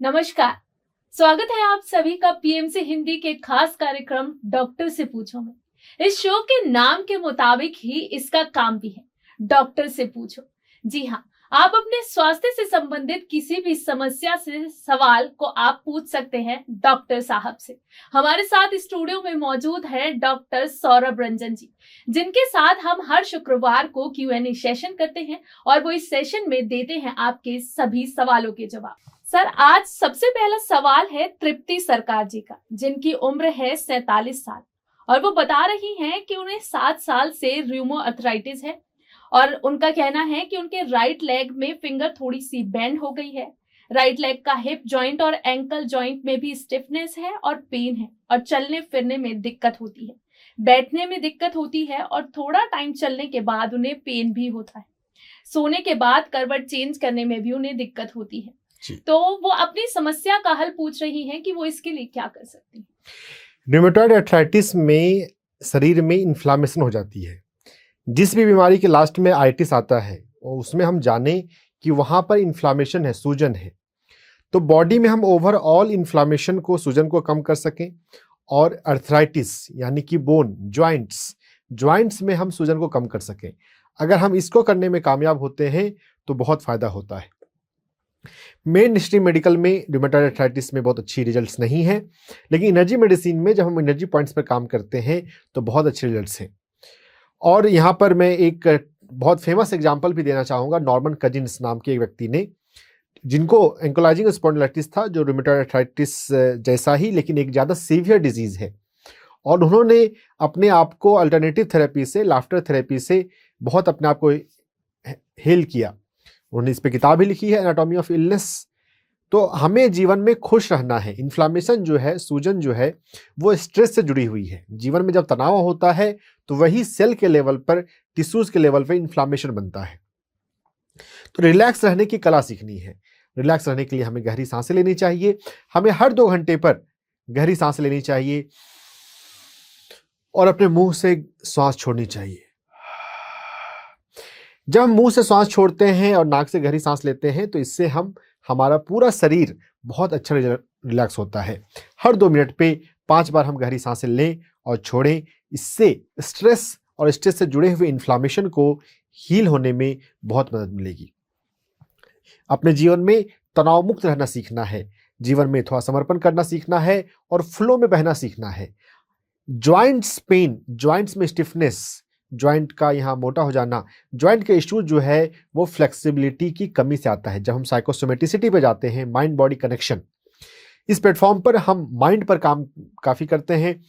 नमस्कार। स्वागत है आप सभी का पीएमसी हिंदी के खास कार्यक्रम डॉक्टर से पूछो में। इस शो के नाम के मुताबिक ही इसका काम भी है, डॉक्टर से पूछो। जी हाँ, आप अपने स्वास्थ्य से संबंधित किसी भी समस्या से सवाल को आप पूछ सकते हैं डॉक्टर साहब से। हमारे साथ स्टूडियो में मौजूद है डॉक्टर सौरभ रंजन जी, जिनके साथ हम हर शुक्रवार को Q&A सेशन करते हैं और वो इस सेशन में देते हैं आपके सभी सवालों के जवाब। सर, आज सबसे पहला सवाल है तृप्ति सरकार जी का, जिनकी उम्र है 47 साल और वो बता रही हैं कि उन्हें 7 साल से र्यूमो अर्थराइटिस है और उनका कहना है कि उनके राइट लेग में फिंगर थोड़ी सी बेंड हो गई है। राइट लेग का हिप जॉइंट और एंकल जॉइंट में भी स्टिफनेस है और पेन है और चलने फिरने में दिक्कत होती है, बैठने में दिक्कत होती है और थोड़ा टाइम चलने के बाद उन्हें पेन भी होता है। सोने के बाद करवट चेंज करने में भी उन्हें दिक्कत होती है। तो वो अपनी समस्या का हल पूछ रही हैं कि वो इसके लिए क्या कर सकती हैं। र्यूमेटॉइड अर्थराइटिस में शरीर में इन्फ्लामेशन हो जाती है। जिस भी बीमारी के लास्ट में आइटिस आता है और उसमें हम जाने कि वहाँ पर इन्फ्लामेशन है, सूजन है, तो बॉडी में हम ओवरऑल इन्फ्लामेशन को, सूजन को कम कर सकें और अर्थराइटिस यानी कि बोन, जॉइंट्स में हम सूजन को कम कर सकें। अगर हम इसको करने में कामयाब होते हैं तो बहुत फ़ायदा होता है। मेन स्ट्रीम मेडिकल में र्यूमेटॉइड अर्थराइटिस में बहुत अच्छी रिजल्ट्स नहीं है, लेकिन एनर्जी मेडिसिन में जब हम एनर्जी पॉइंट्स पर काम करते हैं तो बहुत अच्छे रिजल्ट्स हैं। और यहाँ पर मैं एक बहुत फेमस एग्जांपल भी देना चाहूँगा। नॉर्मन कजिन्स नाम के एक व्यक्ति ने, जिनको एंकोलाइजिंग स्पॉन्डिलाइटिस था, जो र्यूमेटॉइड अर्थराइटिस जैसा ही लेकिन एक ज़्यादा सीवियर डिजीज़ है, और उन्होंने अपने आप को अल्टरनेटिव थेरेपी से, लाफ्टर थेरेपी से बहुत अपने आप को हील किया। उन्होंने इस पर किताब भी लिखी है, एनाटॉमी ऑफ इलनेस। तो हमें जीवन में खुश रहना है। इन्फ्लामेशन जो है, सूजन जो है, वो स्ट्रेस से जुड़ी हुई है। जीवन में जब तनाव होता है तो वही सेल के लेवल पर, टिश्यूज के लेवल पर इन्फ्लामेशन बनता है। तो रिलैक्स रहने की कला सीखनी है। रिलैक्स रहने के लिए हमें गहरी सांसें लेनी चाहिए। हमें हर 2 घंटे पर गहरी सांसें लेनी चाहिए और अपने मुंह से श्वास छोड़नी चाहिए। जब हम मुंह से श्वास छोड़ते हैं और नाक से गहरी सांस लेते हैं तो इससे हमारा पूरा शरीर बहुत अच्छा रिलैक्स होता है। हर 2 मिनट पे 5 बार हम गहरी सांसें लें और छोड़ें। इससे स्ट्रेस और स्ट्रेस से जुड़े हुए इन्फ्लामेशन को हील होने में बहुत मदद मिलेगी। अपने जीवन में तनाव मुक्त रहना सीखना है, जीवन में थोड़ा समर्पण करना सीखना है और फ्लो में बहना सीखना है। जॉइंट्स पेन, जॉइंट्स में स्टिफनेस, जॉइंट का यहाँ मोटा हो जाना, जॉइंट के इश्यूज जो है वो फ्लेक्सिबिलिटी की कमी से आता है। जब हम साइकोसोमेटिसिटी पे जाते हैं, माइंड बॉडी कनेक्शन, इस प्लेटफॉर्म पर हम माइंड पर काम काफ़ी करते हैं।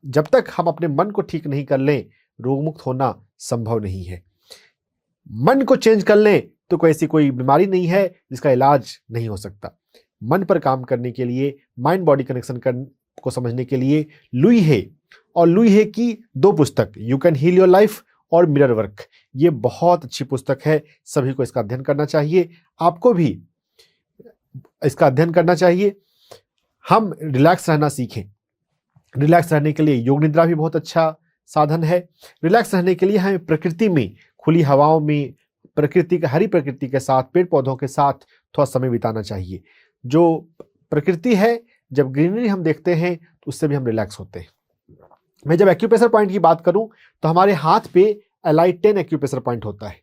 जब तक हम अपने मन को ठीक नहीं कर लें, रोग मुक्त होना संभव नहीं है। मन को चेंज कर लें तो कोई बीमारी नहीं है जिसका इलाज नहीं हो सकता। मन पर काम करने के लिए, माइंड बॉडी कनेक्शन को समझने के लिए लुई हे की 2 पुस्तक, you can heal your life और मिरर वर्क, ये बहुत अच्छी पुस्तक है। सभी को इसका अध्ययन करना चाहिए। आपको भी इसका अध्ययन करना चाहिए। हम रिलैक्स रहना सीखें। रिलैक्स रहने के लिए योग निद्रा भी बहुत अच्छा साधन है। रिलैक्स रहने के लिए हमें प्रकृति में, खुली हवाओं में, हरी प्रकृति के साथ, पेड़ पौधों के साथ थोड़ा समय बिताना चाहिए। जो प्रकृति है, जब ग्रीनरी हम देखते हैं तो उससे भी हम रिलैक्स होते हैं। मैं जब एक्यूप्रेशर पॉइंट की बात करूं तो हमारे हाथ पे LI10 एक्यूप्रेशर पॉइंट होता है।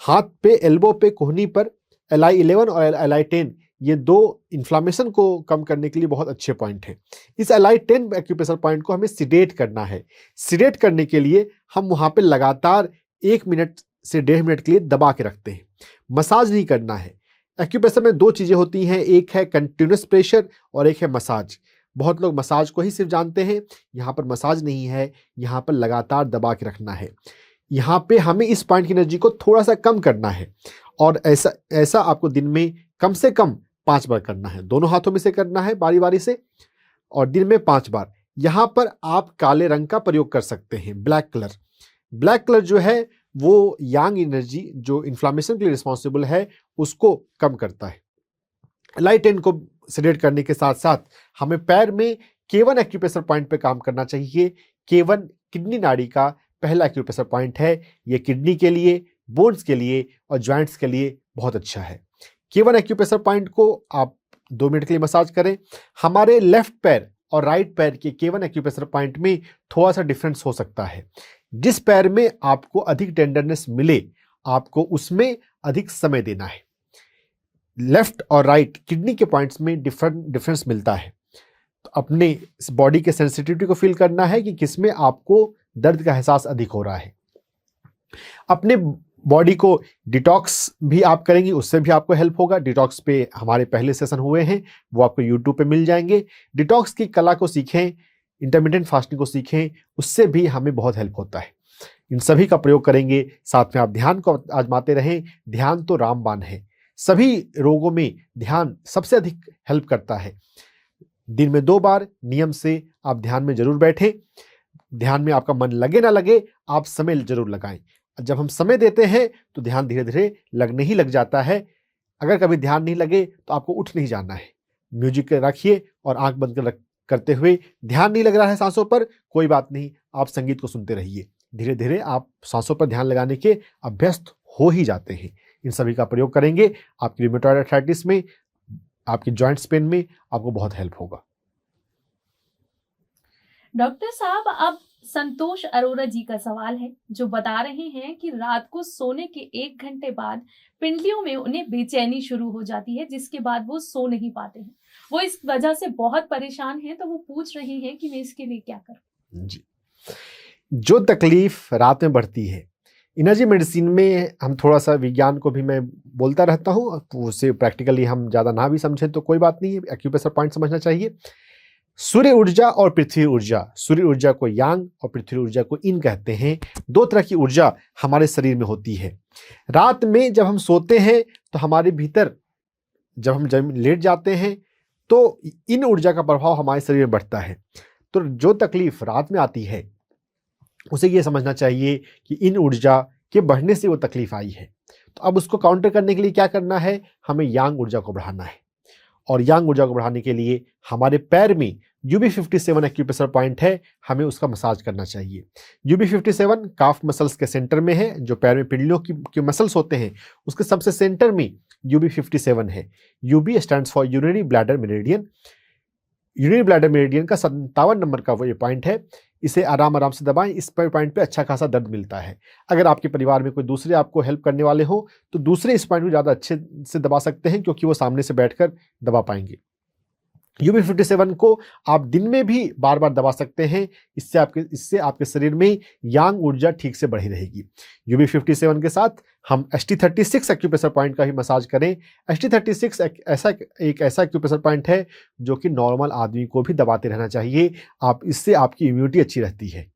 हाथ पे, एल्बो पे, कोहनी पर LI11 और LI10, ये 2 इन्फ्लामेशन को कम करने के लिए बहुत अच्छे पॉइंट हैं। इस LI10 एक्यूप्रेशर पॉइंट को हमें सिडेट करना है। सिडेट करने के लिए हम वहाँ पे लगातार 1 मिनट से 1.5 मिनट के लिए दबा के रखते हैं। मसाज नहीं करना है। एक्यूप्रेशर में 2 चीज़ें होती हैं, एक है कंटिन्यूस प्रेशर और एक है मसाज। बहुत लोग मसाज को ही सिर्फ जानते हैं, यहाँ पर मसाज नहीं है, यहाँ पर लगातार दबा के रखना है। यहाँ पे हमें इस पॉइंट की एनर्जी को थोड़ा सा कम करना है और ऐसा आपको दिन में कम से कम 5 बार करना है। दोनों हाथों में से करना है, बारी बारी से, और दिन में 5 बार। यहाँ पर आप काले रंग का प्रयोग कर सकते हैं, ब्लैक कलर जो है वो यांग एनर्जी, जो इन्फ्लामेशन के लिए रिस्पॉन्सिबल है, उसको कम करता है। LI10 को सेडेट करने के साथ साथ हमें पैर में K1 एक्यूप्रेशर पॉइंट पे काम करना चाहिए। K1 किडनी नाड़ी का पहला एक्यूप्रेशर पॉइंट है। ये किडनी के लिए, बोन्स के लिए और जॉइंट्स के लिए बहुत अच्छा है। K1 एक्यूप्रेशर पॉइंट को आप 2 मिनट के लिए मसाज करें। हमारे लेफ्ट पैर और राइट पैर के K1 एक्यूप्रेशर पॉइंट में थोड़ा सा डिफरेंस हो सकता है। जिस पैर में आपको अधिक टेंडरनेस मिले, आपको उसमें अधिक समय देना है। लेफ्ट और राइट किडनी के पॉइंट्स में डिफरेंस मिलता है। तो अपने बॉडी के सेंसिटिविटी को फील करना है कि किसमें आपको दर्द का एहसास अधिक हो रहा है। अपने बॉडी को डिटॉक्स भी आप करेंगी, उससे भी आपको हेल्प होगा। डिटॉक्स पे हमारे पहले सेशन हुए हैं, वो आपको यूट्यूब पे मिल जाएंगे। डिटॉक्स की कला को सीखें, इंटरमिटेंट फास्टिंग को सीखें, उससे भी हमें बहुत हेल्प होता है। इन सभी का प्रयोग करेंगे। साथ में आप ध्यान को आजमाते रहें। ध्यान तो रामबाण है। सभी रोगों में ध्यान सबसे अधिक हेल्प करता है। दिन में 2 बार नियम से आप ध्यान में जरूर बैठें। ध्यान में आपका मन लगे ना लगे, आप समय जरूर लगाएं। जब हम समय देते हैं तो ध्यान धीरे धीरे लगने ही लग जाता है। अगर कभी ध्यान नहीं लगे तो आपको उठ नहीं जाना है। म्यूजिक रखिए और आंख बंद करते हुए, ध्यान नहीं लग रहा है सांसों पर, कोई बात नहीं, आप संगीत को सुनते रहिए। धीरे धीरे आप सांसों पर ध्यान लगाने के अभ्यस्त हो ही जाते हैं। इन सभी का प्रयोग करेंगे, आपकी रूमेटॉइड आर्थराइटिस में, आपकी जॉइंट्स पेन में आपको बहुत हेल्प होगा। डॉक्टर साहब, अब संतोष अरोरा जी का सवाल है, जो बता रहे हैं कि रात को सोने के 1 घंटे बाद पिंडलियों में उन्हें बेचैनी शुरू हो जाती है, जिसके बाद वो सो नहीं पाते हैं। वो इस वजह से बहुत परेशान हैं, तो वो पूछ रहे हैं कि मैं इसके लिए क्या करूं। जी, जो तकलीफ रात में बढ़ती है, एनर्जी मेडिसिन में हम थोड़ा सा विज्ञान को भी मैं बोलता रहता हूँ, उसे प्रैक्टिकली हम ज़्यादा ना भी समझें तो कोई बात नहीं है, एक्यूप्रेशर पॉइंट समझना चाहिए। सूर्य ऊर्जा और पृथ्वी ऊर्जा, सूर्य ऊर्जा को यांग और पृथ्वी ऊर्जा को इन कहते हैं। 2 तरह की ऊर्जा हमारे शरीर में होती है। रात में जब हम सोते हैं तो हमारे भीतर, जब हम लेट जाते हैं तो इन ऊर्जा का प्रभाव हमारे शरीर में बढ़ता है। तो जो तकलीफ रात में आती है उसे ये समझना चाहिए कि इन ऊर्जा के बढ़ने से वो तकलीफ आई है। तो अब उसको काउंटर करने के लिए क्या करना है, हमें यांग ऊर्जा को बढ़ाना है। और यांग ऊर्जा को बढ़ाने के लिए हमारे पैर में UB57 एक्यूप्रेशर पॉइंट है, हमें उसका मसाज करना चाहिए। UB57 काफ मसल्स के सेंटर में है, जो पैर में पिंडलियों की मसल्स होते हैं उसके सबसे सेंटर में UB57 है। UB stands for urinary bladder meridian. Urinary bladder meridian का 57 नंबर का वो ये पॉइंट है। इसे आराम से दबाएं, इस पॉइंट पे अच्छा खासा दर्द मिलता है। अगर आपके परिवार में कोई दूसरे आपको हेल्प करने वाले हो तो दूसरे इस पॉइंट को ज़्यादा अच्छे से दबा सकते हैं, क्योंकि वो सामने से बैठकर दबा पाएंगे। UB57 को आप दिन में भी बार बार दबा सकते हैं। इससे आपके शरीर में यांग ऊर्जा ठीक से बढ़ी रहेगी। UB57 के साथ हम ST36 एक्यूप्रेशर पॉइंट का भी मसाज करें। ST36 एक ऐसा एक्यूप्रेशर पॉइंट है जो कि नॉर्मल आदमी को भी दबाते रहना चाहिए। इससे आपकी इम्यूनिटी अच्छी रहती है।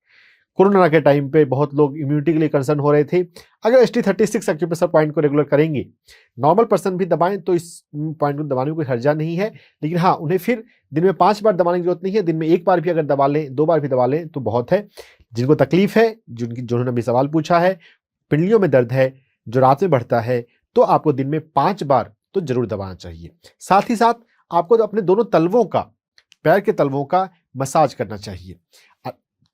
कोरोना के टाइम पे बहुत लोग इम्यूनिटी के लिए कंसर्न हो रहे थे। अगर ST36 एक्यूप्रेशर पॉइंट को रेगुलर करेंगे, नॉर्मल पर्सन भी दबाएं तो इस पॉइंट को दबाने में कोई हर्जा नहीं है। लेकिन हाँ, उन्हें फिर दिन में 5 बार दबाने की जरूरत नहीं है। दिन में 1 बार भी अगर दबा लें, 2 बार भी दबा लें तो बहुत है। जिनको तकलीफ है, जिन्होंने अभी सवाल पूछा है, पिंडलियों में दर्द है जो रात में बढ़ता है, तो आपको दिन में 5 बार तो जरूर दबाना चाहिए। साथ ही साथ आपको तो अपने दोनों तलवों का, पैर के तलवों का मसाज करना चाहिए।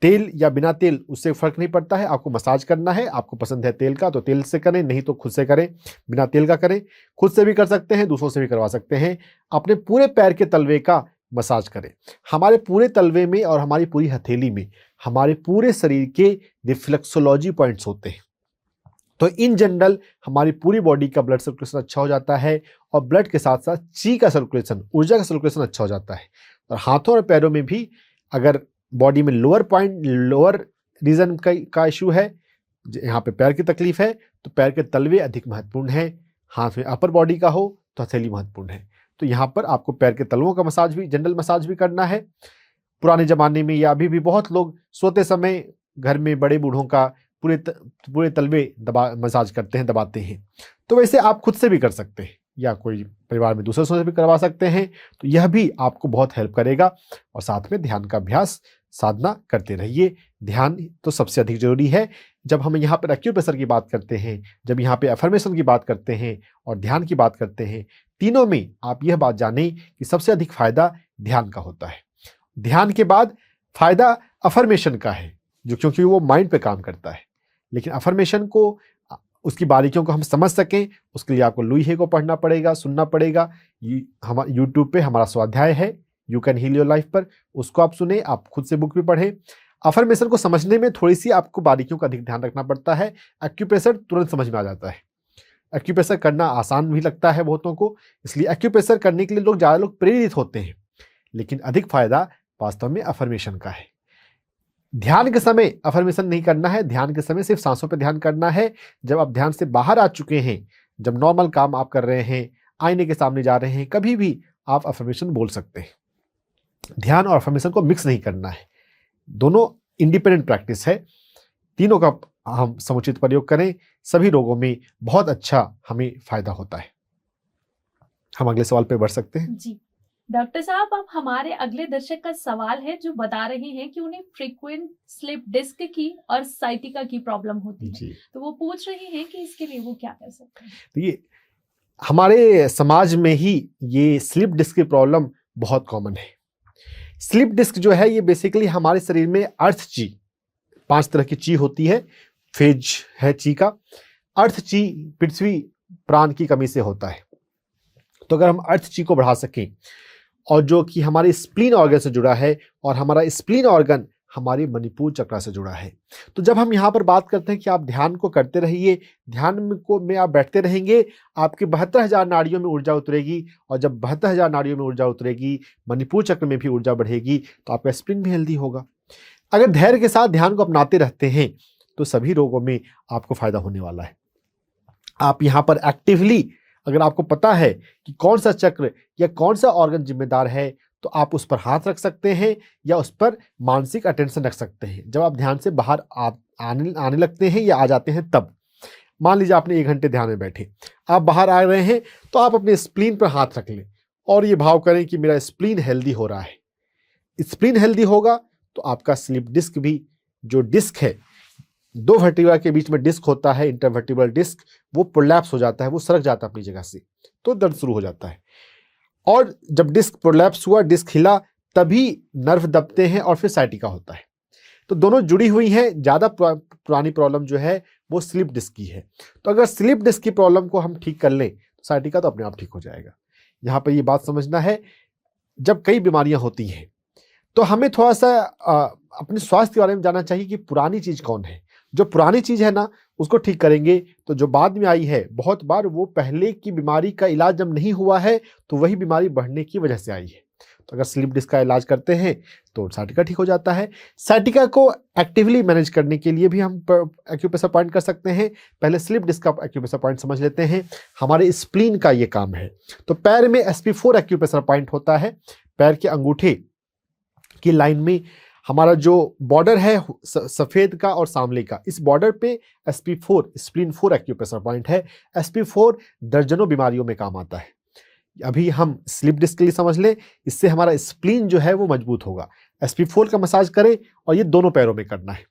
तेल या बिना तेल, उससे फर्क नहीं पड़ता है। आपको मसाज करना है, आपको पसंद है तेल का तो तेल से करें, नहीं तो खुद से करें, बिना तेल का करें। खुद से भी कर सकते हैं, दूसरों से भी करवा सकते हैं। अपने पूरे पैर के तलवे का मसाज करें। हमारे पूरे तलवे में और हमारी पूरी हथेली में हमारे पूरे शरीर के रिफ्लेक्सोलॉजी पॉइंट्स होते हैं। तो इन जनरल हमारी पूरी बॉडी का ब्लड सर्कुलेशन अच्छा हो जाता है, और ब्लड के साथ साथ ची का सर्कुलेशन, ऊर्जा का सर्कुलेशन अच्छा हो जाता है। और हाथों और पैरों में भी, अगर बॉडी में लोअर रीजन का इशू है, यहाँ पे पैर की तकलीफ है, तो पैर के तलवे अधिक महत्वपूर्ण है। हाथ में अपर बॉडी का हो तो हथेली महत्वपूर्ण है। तो यहाँ पर आपको पैर के तलवों का मसाज भी, जनरल मसाज भी करना है। पुराने जमाने में या अभी भी बहुत लोग सोते समय घर में बड़े बूढ़ों का पूरे तलवे मसाज करते हैं, दबाते हैं। तो वैसे आप खुद से भी कर सकते हैं या कोई परिवार में दूसरे से भी करवा सकते हैं। तो यह भी आपको बहुत हेल्प करेगा। और साथ में ध्यान का अभ्यास, साधना करते रहिए। ध्यान तो सबसे अधिक जरूरी है। जब हम यहाँ पर एक्यूप्रेशर की बात करते हैं, जब यहाँ पे अफर्मेशन की बात करते हैं और ध्यान की बात करते हैं, तीनों में आप यह बात जानें कि सबसे अधिक फायदा ध्यान का होता है। ध्यान के बाद फायदा अफर्मेशन का है, जो क्योंकि वो माइंड पे काम करता है। लेकिन अफर्मेशन को उसकी बारीकियों को हम समझ सकें, उसके लिए आपको लुई हे को पढ़ना पड़ेगा, सुनना पड़ेगा। हम यूट्यूब पे हमारा स्वाध्याय है you can heal your life पर, उसको आप सुने, आप खुद से बुक भी पढ़ें। अफर्मेशन को समझने में थोड़ी सी आपको बारीकियों का अधिक ध्यान रखना पड़ता है। एक्यूप्रेशर तुरंत समझ में आ जाता है, एक्यूप्रेशर करना आसान भी लगता है बहुतों को, इसलिए एक्यूप्रेशर करने के लिए ज़्यादा लोग प्रेरित होते हैं, लेकिन अधिक फायदा वास्तव में अफर्मेशन का है। ध्यान के समय अफर्मेशन नहीं करना है, ध्यान के समय सिर्फ सांसों पर ध्यान करना है। जब आप ध्यान से बाहर आ चुके हैं, जब नॉर्मल काम आप कर रहे हैं, आईने के सामने जा रहे हैं, कभी भी आप अफर्मेशन बोल सकते हैं। ध्यान और अफर्मेशन को मिक्स नहीं करना है, दोनों इंडिपेंडेंट प्रैक्टिस है, तीनों का हम समुचित प्रयोग करें, सभी रोगों में बहुत अच्छा हमें फायदा होता है। हम अगले सवाल पे बढ़ सकते हैं। जी डॉक्टर साहब, अब हमारे अगले दर्शक का सवाल है जो बता रहे हैं कि उन्हें फ्रीक्वेंट स्लिप डिस्क की और साइटिका की प्रॉब्लम होती है, तो वो पूछ रहे हैं कि इसके लिए वो क्या कर सकते हैं। तो ये हमारे समाज में ही ये स्लिप डिस्क की प्रॉब्लम बहुत कॉमन है। स्लिप डिस्क जो है ये बेसिकली हमारे शरीर में अर्थ ची, 5 तरह की ची होती है, फेज है ची का। अर्थ ची पृथ्वी प्राण की कमी से होता है, तो अगर हम अर्थ ची को बढ़ा सकें, और जो कि हमारे स्प्लीन ऑर्गन से जुड़ा है, और हमारा स्प्लीन ऑर्गन हमारे मणिपुर चक्र से जुड़ा है, तो जब हम यहाँ पर बात करते हैं कि आप ध्यान को करते रहिए, ध्यान में आप बैठते रहेंगे, आपके 72,000 नाड़ियों में ऊर्जा उतरेगी, और जब 72,000 नाड़ियों में ऊर्जा उतरेगी, मणिपुर चक्र में भी ऊर्जा बढ़ेगी, तो आपका स्प्लीन भी हेल्दी होगा। अगर धैर्य के साथ ध्यान को अपनाते रहते हैं तो सभी रोगों में आपको फायदा होने वाला है। आप यहाँ पर एक्टिवली, अगर आपको पता है कि कौन सा चक्र या कौन सा ऑर्गन जिम्मेदार है, तो आप उस पर हाथ रख सकते हैं या उस पर मानसिक अटेंशन रख सकते हैं। जब आप ध्यान से बाहर आने लगते हैं या आ जाते हैं, तब मान लीजिए आपने 1 घंटे ध्यान में बैठे, आप बाहर आ रहे हैं, तो आप अपने स्प्लीन पर हाथ रख लें और ये भाव करें कि मेरा स्प्लीन हेल्दी हो रहा है। स्प्लीन हेल्दी होगा तो आपका स्लिप डिस्क भी, जो डिस्क है 2 वर्टिब्रा के बीच में डिस्क होता है, इंटरवर्टिब्रल डिस्क, वो प्रोलैप्स हो जाता है, वो सरक जाता है अपनी जगह से, तो दर्द शुरू हो जाता है। और जब डिस्क प्रोलैप्स हुआ, डिस्क हिला, तभी नर्व दबते हैं और फिर साइटिका होता है। तो दोनों जुड़ी हुई हैं। ज़्यादा पुरानी प्रॉब्लम जो है वो स्लिप डिस्क की है। तो अगर स्लिप डिस्क की प्रॉब्लम को हम ठीक कर लें तो साइटिका तो अपने आप ठीक हो जाएगा। यहाँ पर ये बात समझना है, जब कई बीमारियाँ होती हैं तो हमें थोड़ा सा अपने स्वास्थ्य के बारे में जानना चाहिए कि पुरानी चीज़ कौन है। जो पुरानी चीज़ है ना, उसको ठीक करेंगे तो जो बाद में आई है, बहुत बार वो पहले की बीमारी का इलाज जब नहीं हुआ है तो वही बीमारी बढ़ने की वजह से आई है। तो अगर स्लिप डिस्क का इलाज करते हैं तो साइटिका ठीक हो जाता है। साइटिका को एक्टिवली मैनेज करने के लिए भी हम एक्यूप्रेशर पॉइंट कर सकते हैं। पहले स्लिप डिस्क का एक्यूप्रेशर पॉइंट समझ लेते हैं। हमारे स्प्लीन का ये काम है। तो पैर में SP4 एक्यूप्रेशर पॉइंट होता है। पैर के अंगूठे की लाइन में हमारा जो बॉर्डर है सफ़ेद का और सांवले का, इस बॉर्डर पे SP4 स्प्लीन 4 एक्यूप्रेशर पॉइंट है। SP4 दर्जनों बीमारियों में काम आता है। अभी हम स्लिप डिस्क के लिए समझ लें, इससे हमारा स्प्लीन जो है वो मजबूत होगा। SP4 का मसाज करें और ये दोनों पैरों में करना है।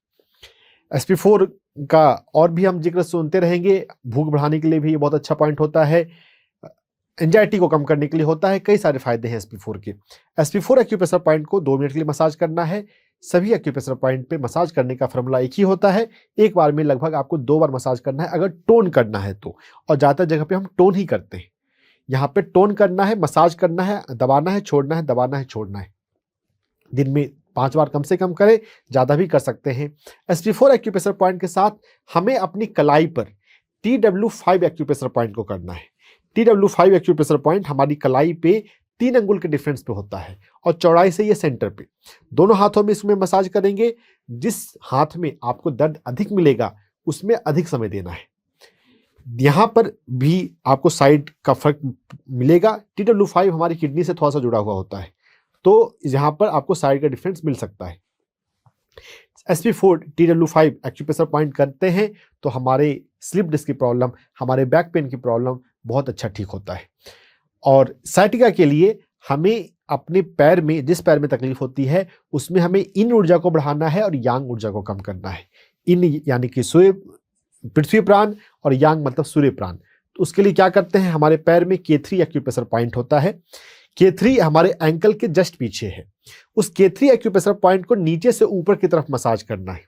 SP4 का और भी हम जिक्र सुनते रहेंगे। भूख बढ़ाने के लिए भी ये बहुत अच्छा पॉइंट होता है, एंजाइटी को कम करने के लिए होता है, कई सारे फायदे हैं SP4 के। SP4 एक्यूप्रेशर पॉइंट को 2 मिनट के लिए मसाज करना है। सभी एक्यूप्रेशर पॉइंट पे मसाज करने का फॉर्मूला एक ही होता है, एक बार में लगभग आपको 2 बार मसाज करना है अगर टोन करना है तो, और ज़्यादातर जगह पे हम टोन ही करते हैं। यहाँ पे टोन करना है, मसाज करना है, दबाना है, छोड़ना है, दबाना है, छोड़ना है। दिन में 5 बार कम से कम करें, ज़्यादा भी कर सकते हैं। SP4 एक्यूप्रेशर पॉइंट के साथ हमें अपनी कलाई पर TW5 एक्यूप्रेशर पॉइंट को करना है। TW5 एक्यूप्रेशर पॉइंट हमारी कलाई पे 3 अंगुल के डिफरेंस पे होता है और चौड़ाई से ये सेंटर पे। दोनों हाथों में इसमें मसाज करेंगे। जिस हाथ में आपको दर्द अधिक मिलेगा उसमें अधिक समय देना है। यहाँ पर भी आपको साइड का फर्क मिलेगा। TW5 हमारी किडनी से थोड़ा सा जुड़ा हुआ होता है, तो यहाँ पर आपको साइड का डिफरेंस मिल सकता है। SP4 TW5 एक्यूप्रेशर पॉइंट करते हैं तो हमारे स्लिप डिस्क की प्रॉब्लम, हमारे बैक पेन की प्रॉब्लम बहुत अच्छा ठीक होता है। और साइटिका के लिए हमें अपने पैर में, जिस पैर में तकलीफ होती है उसमें हमें इन ऊर्जा को बढ़ाना है और यांग ऊर्जा को कम करना है। इन यानी कि सूर्य पृथ्वी प्राण और यांग मतलब सूर्य प्राण। तो उसके लिए क्या करते हैं, हमारे पैर में K3 एक्यूप्रेशर पॉइंट होता है। K3 हमारे एंकल के जस्ट पीछे है। उस K3 एक्यूप्रेशर पॉइंट को नीचे से ऊपर की तरफ मसाज करना है।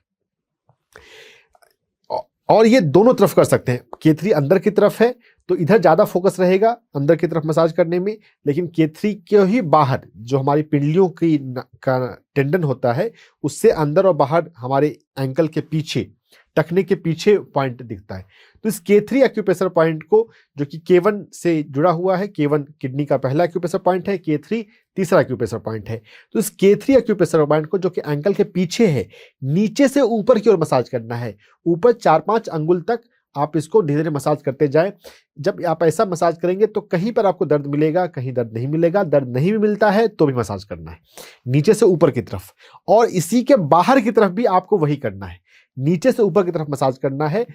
और ये दोनों तरफ कर सकते हैं। K3 अंदर की तरफ है तो इधर ज़्यादा फोकस रहेगा अंदर की तरफ मसाज करने में, लेकिन K3 के ही बाहर जो हमारी पिंडलियों का टेंडन होता है उससे अंदर और बाहर हमारे एंकल के पीछे, टखने के पीछे पॉइंट दिखता है। तो इस K3 एक्यूप्रेशर पॉइंट को, जो कि K1 से जुड़ा हुआ है, K1 किडनी का पहला एक्यूप्रेशर पॉइंट है, K3 तीसरा एक्यूप्रेशर पॉइंट है, तो इस K3 एक्यूप्रेशर पॉइंट को, जो कि एंकल के पीछे है, नीचे से ऊपर की ओर मसाज करना है। ऊपर 4-5 अंगुल तक आप इसको धीरे धीरे मसाज करते जाएं। जब आप ऐसा मसाज करेंगे तो कहीं पर आपको दर्द मिलेगा, कहीं दर्द नहीं मिलेगा। दर्द नहीं भी मिलता है तो भी मसाज करना है नीचे से ऊपर की तरफ, और इसी के बाहर की तरफ भी आपको वही करना है, नीचे से ऊपर की तरफ मसाज करना है।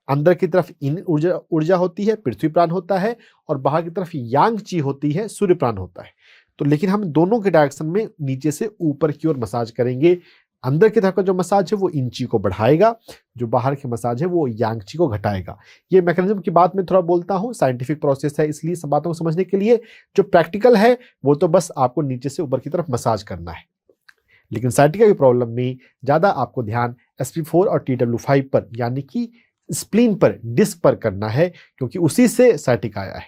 अंदर की तरफ इन ऊर्जा होती है, पृथ्वी प्राण होता है, और बाहर की तरफ यांग ची होती है, सूर्य प्राण होता है। तो लेकिन हम दोनों के डायरेक्शन में नीचे से ऊपर की ओर मसाज करेंगे। अंदर की तरफ का जो मसाज है वो इन ची को बढ़ाएगा, जो बाहर की मसाज है वो यांग ची को घटाएगा। ये मैकेनिज्म की बात मैं थोड़ा बोलता हूँ, साइंटिफिक प्रोसेस है, इसलिए सब बातों को समझने के लिए जो प्रैक्टिकल है वो तो बस आपको नीचे से ऊपर की तरफ मसाज करना है। लेकिन साइटिका की प्रॉब्लम में ज़्यादा आपको ध्यान SP4 और TW5 पर, यानी कि स्प्लीन पर, डिस्क पर करना है, क्योंकि उसी से साइटिका आया है।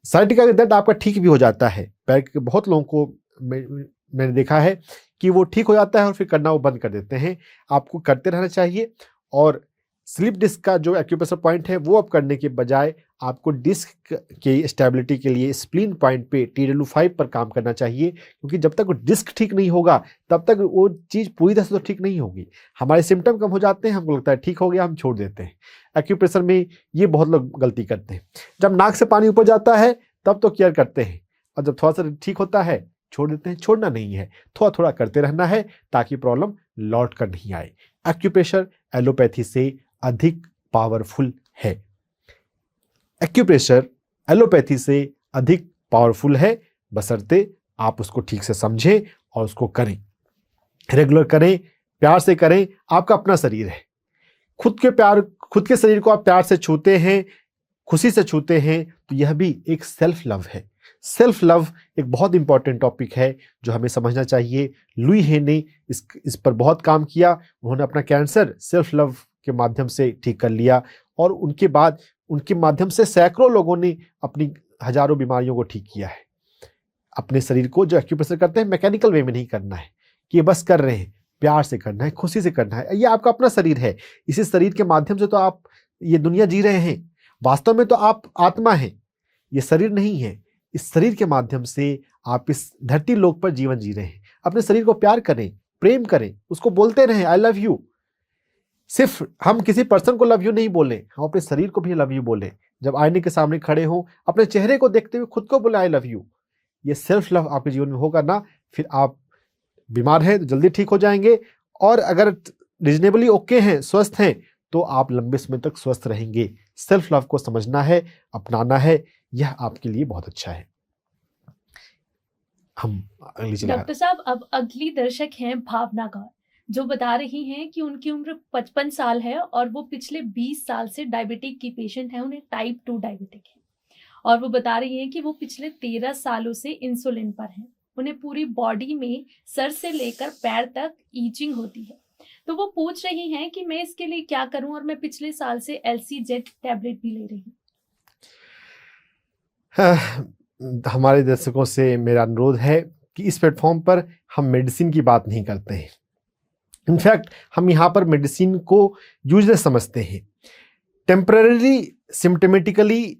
साइटिका का दर्द आपका ठीक भी हो जाता है। पैर के बहुत लोगों को मैंने देखा है कि वो ठीक हो जाता है और फिर करना वो बंद कर देते हैं। आपको करते रहना चाहिए, और स्लिप डिस्क का जो एक्यूप्रेशर पॉइंट है वो अब करने के बजाय आपको डिस्क के स्टेबिलिटी के लिए स्प्लीन पॉइंट पे TW5 पर काम करना चाहिए, क्योंकि जब तक वो डिस्क ठीक नहीं होगा तब तक वो चीज़ पूरी तरह से तो ठीक नहीं होगी। हमारे सिम्टम कम हो जाते हैं, हमको लगता है ठीक हो गया, हम छोड़ देते हैं। एक्यूप्रेशर में ये बहुत लोग गलती करते हैं। जब नाक से पानी ऊपर जाता है तब तो केयर करते हैं, और जब थोड़ा सा ठीक होता है छोड़ देते हैं। छोड़ना नहीं है, थोड़ा थोड़ा करते रहना है ताकि प्रॉब्लम लौट कर नहीं आए। एक्यूप्रेशर एलोपैथी से अधिक पावरफुल है। एक्यूप्रेशर एलोपैथी से अधिक पावरफुल है, बशर्ते आप उसको ठीक से समझें और उसको करें, रेगुलर करें, प्यार से करें। आपका अपना शरीर है, खुद के शरीर को आप प्यार से छूते हैं, खुशी से छूते हैं, तो यह भी एक सेल्फ लव है। सेल्फ लव एक बहुत इंपॉर्टेंट टॉपिक है जो हमें समझना चाहिए। लुई हे ने इस पर बहुत काम किया। उन्होंने अपना कैंसर सेल्फ लव के माध्यम से ठीक कर लिया, और उनके बाद उनके माध्यम से सैकड़ों लोगों ने अपनी हजारों बीमारियों को ठीक किया है। अपने शरीर को जो एक्यूप्रेशर करते हैं मैकेनिकल वे में नहीं करना है कि बस कर रहे हैं, प्यार से करना है, खुशी से करना है। ये आपका अपना शरीर है, इसी शरीर के माध्यम से तो आप ये दुनिया जी रहे हैं। वास्तव में तो आप आत्मा हैं, ये शरीर नहीं है। इस शरीर के माध्यम से आप इस धरती लोक पर जीवन जी रहे हैं। अपने शरीर को प्यार करें, प्रेम करें, उसको बोलते रहें आई लव यू। सिर्फ हम किसी पर्सन को लव यू नहीं बोले, हम अपने शरीर को भी लव यू बोले। जब आईने के सामने खड़े हों, अपने चेहरे को देखते हुए खुद को बोले आई लव यू। ये सेल्फ लव आपके जीवन में होगा ना, फिर आप बीमार हैं तो जल्दी ठीक हो जाएंगे, और अगर रीजनेबली ओके हैं, स्वस्थ हैं, तो आप लंबे समय तक स्वस्थ रहेंगे। सेल्फ लव को समझना है, अपनाना है, यह आपके लिए बहुत अच्छा है। हम अगली डॉक्टर साहब, अब अगली दर्शक हैं भावना गौर, जो बता रही हैं कि उनकी उम्र 55 साल है और वो पिछले 20 साल से डायबिटिक की पेशेंट है, उन्हें टाइप 2 डायबिटिक है। और वो बता रही हैं कि वो पिछले 13 सालों से इंसुलिन पर हैं। उन्हें पूरी बॉडी में सर से लेकर पैर तक ईचिंग होती है। तो वो पूछ रही हैं कि मैं इसके लिए क्या करूं, और मैं पिछले साल से LCZ टैबलेट भी ले रही हूँ। हमारे दर्शकों से मेरा अनुरोध है कि इस प्लेटफॉर्म पर हम मेडिसिन की बात नहीं करते हैं। इनफैक्ट हम यहाँ पर मेडिसिन को यूजलेस समझते हैं। टेम्पररी सिम्टमेटिकली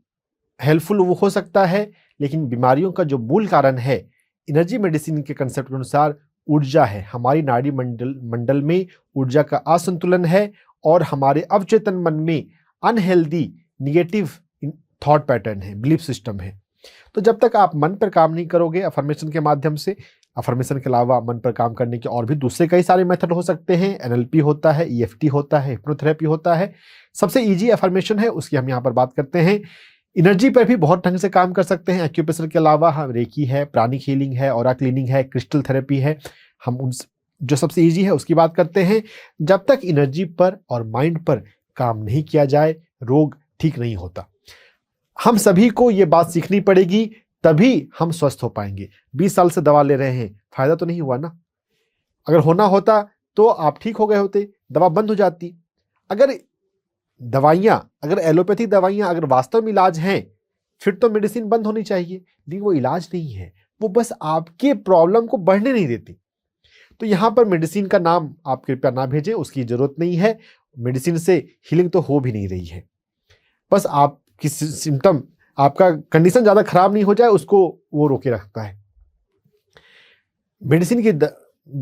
हेल्पफुल वो हो सकता है, लेकिन बीमारियों का जो मूल कारण है एनर्जी मेडिसिन के कंसेप्ट के अनुसार ऊर्जा है। हमारी नाड़ी मंडल में ऊर्जा का असंतुलन है, और हमारे अवचेतन मन में अनहेल्दी निगेटिव थॉट पैटर्न है, बिलीफ सिस्टम है। तो जब तक आप मन पर काम नहीं करोगे अफर्मेशन के माध्यम से, अफर्मेशन के अलावा मन पर काम करने के और भी दूसरे कई सारे मेथड हो सकते हैं। NLP होता है, EFT होता है, हिप्नोथेरेपी होता है। सबसे इजी अफर्मेशन है, उसकी हम यहाँ पर बात करते हैं। एनर्जी पर भी बहुत ढंग से काम कर सकते हैं। एक्यूप्रेशर के अलावा हम रेकी है, प्राणिक हीलिंग है, ऑरा क्लीनिंग है, क्रिस्टल थेरेपी है। हम उन जो सबसे इजी है उसकी बात करते हैं। जब तक एनर्जी पर और माइंड पर काम नहीं किया जाए, रोग ठीक नहीं होता। हम सभी को ये बात सीखनी पड़ेगी, तभी हम स्वस्थ हो पाएंगे। 20 साल से दवा ले रहे हैं, फायदा तो नहीं हुआ ना। अगर होना होता तो आप ठीक हो गए होते, दवा बंद हो जाती। अगर दवाइयाँ, अगर एलोपैथिक दवाइयाँ अगर वास्तव में इलाज हैं, फिर तो मेडिसिन बंद होनी चाहिए, लेकिन वो इलाज नहीं है, वो बस आपके प्रॉब्लम को बढ़ने नहीं देती। तो यहाँ पर मेडिसिन का नाम आप कृपया ना भेजें, उसकी ज़रूरत नहीं है। मेडिसिन से हीलिंग तो हो भी नहीं रही है, बस आपकी सिम्टम, आपका कंडीशन ज़्यादा खराब नहीं हो जाए, उसको वो रोके रखता है। मेडिसिन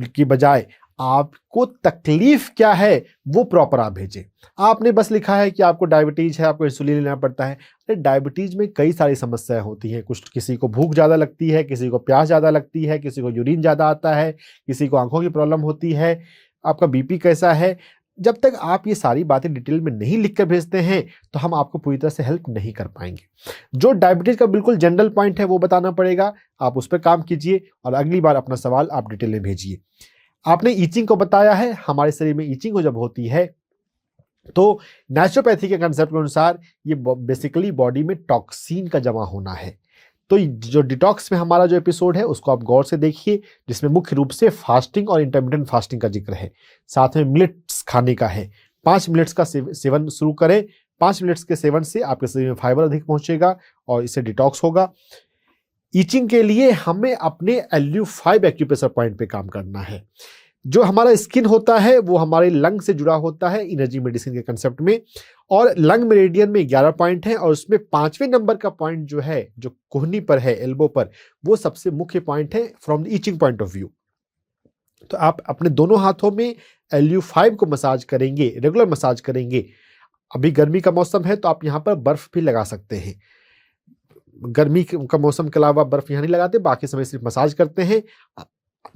की बजाय आपको तकलीफ क्या है वो प्रॉपर आप भेजें। आपने बस लिखा है कि आपको डायबिटीज है, आपको इंसुलिन लेना पड़ता है। अरे डायबिटीज में कई सारी समस्याएं होती हैं, कुछ किसी को भूख ज़्यादा लगती है, किसी को प्यास ज़्यादा लगती है, किसी को यूरिन ज़्यादा आता है, किसी को आंखों की प्रॉब्लम होती है, आपका बीपी कैसा है। जब तक आप ये सारी बातें डिटेल में नहीं लिख कर भेजते हैं तो हम आपको पूरी तरह से हेल्प नहीं कर पाएंगे। जो डायबिटीज का बिल्कुल जनरल पॉइंट है वो बताना पड़ेगा, आप उस पर काम कीजिए और अगली बार अपना सवाल आप डिटेल में भेजिए। आपने ईचिंग को बताया है, हमारे शरीर में ईचिंग जब होती है तो नेचुरोपैथी के कंसेप्ट के अनुसार ये बेसिकली बॉडी में टॉक्सिन का जमा होना है। तो जो डिटॉक्स में हमारा जो एपिसोड है उसको आप गौर से देखिए, जिसमें मुख्य रूप से फास्टिंग और इंटरमिटेंट फास्टिंग का जिक्र है, साथ में मिलेट्स खाने का है। 5 मिनट्स का सेवन शुरू करें, 5 मिनट्स के सेवन से आपके शरीर में फाइबर अधिक पहुंचेगा और इससे डिटॉक्स होगा। ईचिंग के लिए हमें अपने LU5 एक्यूप्रेशर पॉइंट पे काम करना है। जो हमारा स्किन होता है वो हमारे लंग से जुड़ा होता है एनर्जी मेडिसिन के कंसेप्ट में, और लंग मेरिडियन में 11 पॉइंट है और उसमें 5वें नंबर का पॉइंट जो है, जो कोहनी पर है, एल्बो पर, वो सबसे मुख्य पॉइंट है from the itching point of view. तो आप अपने दोनों हाथों में LU5 को मसाज करेंगे, रेगुलर मसाज करेंगे। अभी गर्मी का मौसम है तो आप यहाँ पर बर्फ भी लगा सकते हैं। गर्मी का मौसम के अलावा बर्फ यहाँ नहीं लगाते, बाकी समय सिर्फ मसाज करते हैं।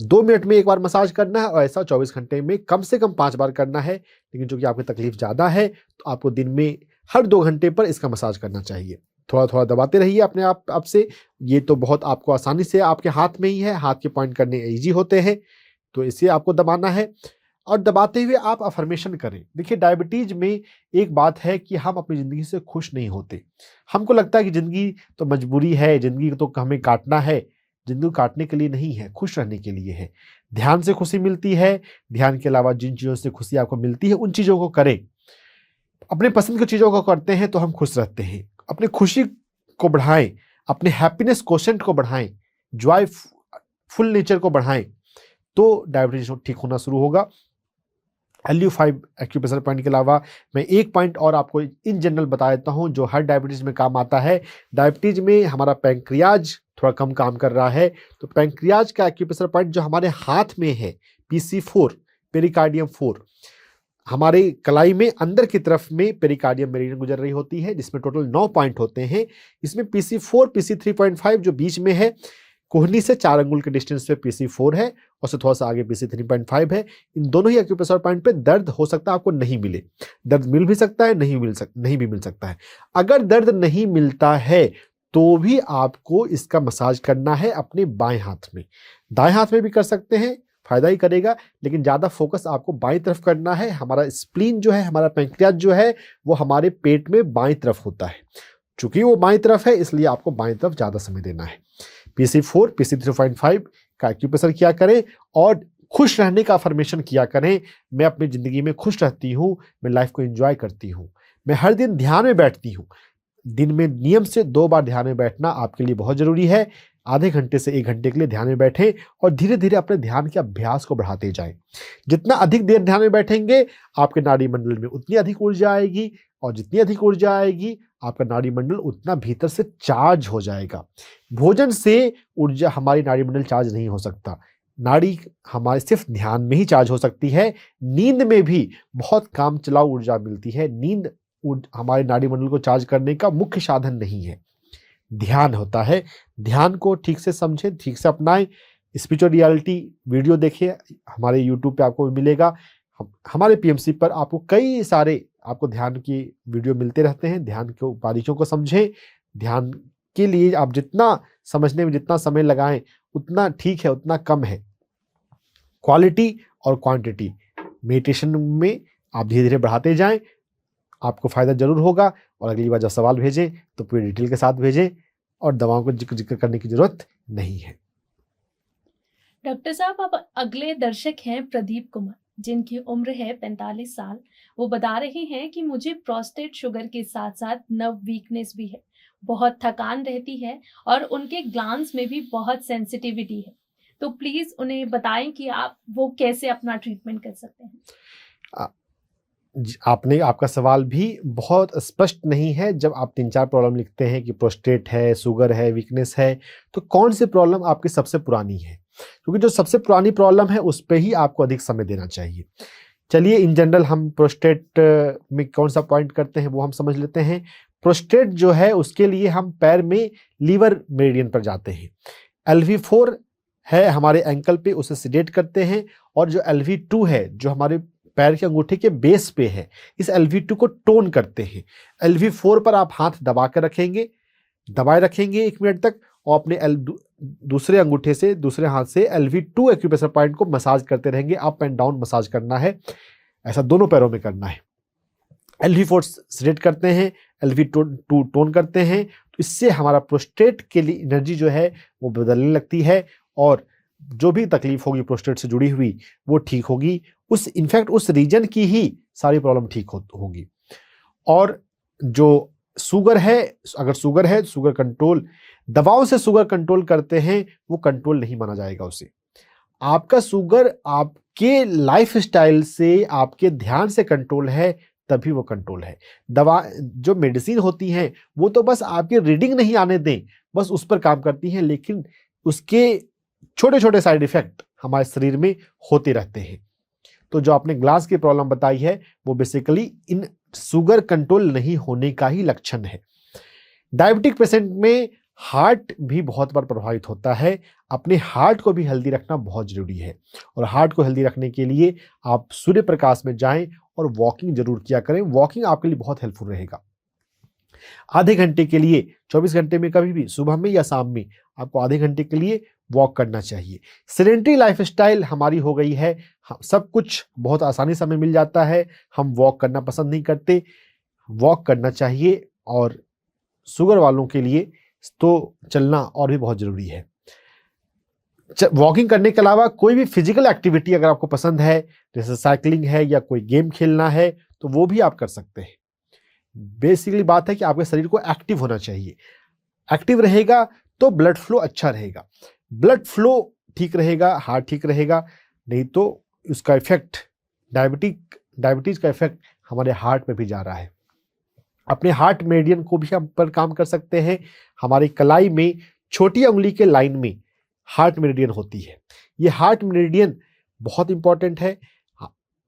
2 मिनट में एक बार मसाज करना है और ऐसा 24 घंटे में कम से कम 5 बार करना है। लेकिन चूंकि आपकी तकलीफ ज़्यादा है तो आपको दिन में हर 2 घंटे पर इसका मसाज करना चाहिए। थोड़ा थोड़ा दबाते रहिए अपने आप से। ये तो बहुत आपको आसानी से आपके हाथ में ही है, हाथ के पॉइंट करने ईजी होते हैं, तो इसे आपको दबाना है। और दबाते हुए आप अफर्मेशन करें। देखिए डायबिटीज में एक बात है कि हम अपनी ज़िंदगी से खुश नहीं होते। हमको लगता है कि ज़िंदगी तो मजबूरी है, ज़िंदगी तो हमें काटना है। ज़िंदगी काटने के लिए नहीं है, खुश रहने के लिए है। ध्यान से खुशी मिलती है, ध्यान के अलावा जिन चीज़ों से खुशी आपको मिलती है उन चीज़ों को करें। अपने पसंद की चीज़ों को करते हैं तो हम खुश रहते हैं। अपनी खुशी को बढ़ाएं, अपने हैप्पीनेस कोशेंट को बढ़ाएं, जॉय फुल नेचर को बढ़ाएं, तो डायबिटीज ठीक होना शुरू होगा। LU5 एक्यूप्रेशर पॉइंट के अलावा मैं एक पॉइंट और आपको इन जनरल बता देता हूं जो हर डायबिटीज में काम आता है। डायबिटीज में हमारा पैंक्रियाज थोड़ा कम काम कर रहा है, तो पैंक्रियाज का एक्यूप्रेशर पॉइंट जो हमारे हाथ में है, PC4, पेरिकार्डियम 4, हमारे कलाई में अंदर की तरफ में पेरिकार्डियम मेरिडियन गुजर रही होती है, जिसमें टोटल 9 पॉइंट होते हैं। इसमें PC4, PC3.5 जो बीच में है, कोहनी से 4 अंगुल के डिस्टेंस पे PC4 है, और उससे थोड़ा सा आगे PC3.5 है। इन दोनों ही एक्यूप्रेशर पॉइंट पे दर्द हो सकता है आपको नहीं मिले, दर्द मिल भी सकता है, नहीं भी मिल सकता है। अगर दर्द नहीं मिलता है तो भी आपको इसका मसाज करना है अपने बाएं हाथ में। दाएं हाथ में भी कर सकते हैं, फायदा ही करेगा, लेकिन ज़्यादा फोकस आपको बाईं तरफ करना है। हमारा स्प्लीन जो है, हमारा पैंक्रियाज जो है, वो हमारे पेट में बाईं तरफ होता है। चूंकि वो बाईं तरफ है इसलिए आपको बाईं तरफ ज़्यादा समय देना है। PC4, PC3.5 का एक्यूप्रेशर किया करें और खुश रहने का अफर्मेशन किया करें। मैं अपनी ज़िंदगी में खुश रहती हूँ, मैं लाइफ को एंजॉय करती हूँ, मैं हर दिन ध्यान में बैठती हूँ। दिन में नियम से 2 बार ध्यान में बैठना आपके लिए बहुत ज़रूरी है। आधे घंटे से 1 घंटे के लिए ध्यान में बैठें और धीरे धीरे अपने ध्यान के अभ्यास को बढ़ाते जाएं। जितना अधिक देर ध्यान में बैठेंगे आपके नाड़ी मंडल में उतनी अधिक ऊर्जा आएगी, और जितनी अधिक ऊर्जा आएगी आपका नाड़ी मंडल उतना भीतर से चार्ज हो जाएगा। भोजन से ऊर्जा हमारी नाड़ी मंडल चार्ज नहीं हो सकता। नाड़ी हमारे सिर्फ ध्यान में ही चार्ज हो सकती है। नींद में भी बहुत काम चलाऊ ऊर्जा मिलती है। नींद हमारे नाड़ी मंडल को चार्ज करने का मुख्य साधन नहीं है, ध्यान होता है। ध्यान को ठीक से समझें, ठीक से अपनाएं। स्पिरिचुअल रियलिटी वीडियो देखिए, हमारे YouTube पे आपको मिलेगा। हमारे PMC पर आपको कई सारे आपको ध्यान की वीडियो मिलते रहते हैं। ध्यान के बारीकियों को समझें। ध्यान के लिए आप जितना समझने में जितना समय लगाएं उतना ठीक है, उतना कम है। क्वालिटी और क्वांटिटी मेडिटेशन में आप धीरे धीरे बढ़ाते जाएं, आपको फ़ायदा जरूर होगा। और अगली बार जब सवाल भेजें तो पूरी डिटेल के साथ भेजें, और दवाओं को जिक्र करने की जरूरत नहीं है। डॉक्टर साहब, अब अगले दर्शक हैं प्रदीप कुमार, जिनकी उम्र है 45 साल। वो बता रहे हैं कि मुझे प्रोस्टेट शुगर के साथ साथ नर्व वीकनेस भी है, बहुत थकान रहती है और उनके ग्लैंड्स में भी बहुत सेंसिटिविटी है। तो प्लीज उन्हें बताएं कि वो कैसे अपना ट्रीटमेंट कर सकते हैं। आपने आपका सवाल भी बहुत स्पष्ट नहीं है। जब आप 3-4 प्रॉब्लम लिखते हैं कि प्रोस्टेट है, शुगर है, वीकनेस है, तो कौन सी प्रॉब्लम आपकी सबसे पुरानी है? क्योंकि जो सबसे पुरानी प्रॉब्लम है उस पे ही आपको अधिक समय देना चाहिए। चलिए इन जनरल हम प्रोस्टेट में कौन सा पॉइंट करते हैं वो हम समझ लेते हैं। प्रोस्टेट जो है उसके लिए हम पैर में लीवर मेरिडियन पर जाते हैं। LV4 है हमारे एंकल पे, उसे सिडेट करते हैं, और जो LV2 है जो हमारे पैर के अंगूठे के बेस पे है, इस LV2 को टोन करते हैं। LV4 पर आप हाथ दबा कर रखेंगे, दबाए रखेंगे 1 मिनट तक, और अपने दूसरे अंगूठे से, दूसरे हाथ से LV2 एक्यूप्रेशर पॉइंट को मसाज करते रहेंगे। अप एंड डाउन मसाज करना है, ऐसा दोनों पैरों में करना है। LV4 सिलेक्ट करते हैं, LV2 टोन करते हैं, तो इससे हमारा प्रोस्टेट के लिए एनर्जी जो है वो बदलने लगती है, और जो भी तकलीफ होगी प्रोस्टेट से जुड़ी हुई वो ठीक होगी। इनफैक्ट उस रीजन की ही सारी प्रॉब्लम ठीक होगी। और जो शुगर है, अगर शुगर है, शुगर कंट्रोल, दवाओं से शुगर कंट्रोल करते हैं, वो कंट्रोल नहीं माना जाएगा उसे। आपका शुगर आपके लाइफस्टाइल से, आपके ध्यान से कंट्रोल है, तभी वो कंट्रोल है। दवा जो मेडिसिन होती हैं वो तो बस आपकी रीडिंग नहीं आने दें, बस उस पर काम करती हैं, लेकिन उसके छोटे छोटे साइड इफेक्ट हमारे शरीर में होते रहते हैं। तो जो आपने ग्लास की प्रॉब्लम बताई है वो बेसिकली इन शुगर कंट्रोल नहीं होने का ही लक्षण है। डायबिटिक पेशेंट में हार्ट भी बहुत बार प्रभावित होता है। अपने हार्ट को भी हेल्दी रखना बहुत जरूरी है, और हार्ट को हेल्दी रखने के लिए आप सूर्य प्रकाश में जाएं और वॉकिंग जरूर किया करें। वॉकिंग आपके लिए बहुत हेल्पफुल रहेगा। आधे घंटे के लिए, 24 घंटे में कभी भी, सुबह में या शाम में, आपको आधे घंटे के लिए वॉक करना चाहिए। सेडेंटरी लाइफस्टाइल हमारी हो गई है, सब कुछ बहुत आसानी से हमें मिल जाता है, हम वॉक करना पसंद नहीं करते। वॉक करना चाहिए, और शुगर वालों के लिए तो चलना और भी बहुत जरूरी है। वॉकिंग करने के अलावा कोई भी फिजिकल एक्टिविटी अगर आपको पसंद है, जैसे साइकिलिंग है या कोई गेम खेलना है, तो वो भी आप कर सकते हैं। बेसिकली बात है कि आपके शरीर को एक्टिव होना चाहिए। एक्टिव रहेगा तो ब्लड फ्लो अच्छा रहेगा, ब्लड फ्लो ठीक रहेगा, हार्ट ठीक रहेगा। नहीं तो उसका इफेक्ट, डायबिटीज का इफेक्ट हमारे हार्ट में भी जा रहा है। अपने हार्ट मेरिडियन को भी हम पर काम कर सकते हैं। हमारी कलाई में छोटी उंगली के लाइन में हार्ट मेरिडियन होती है। ये हार्ट मेरिडियन बहुत इंपॉर्टेंट है।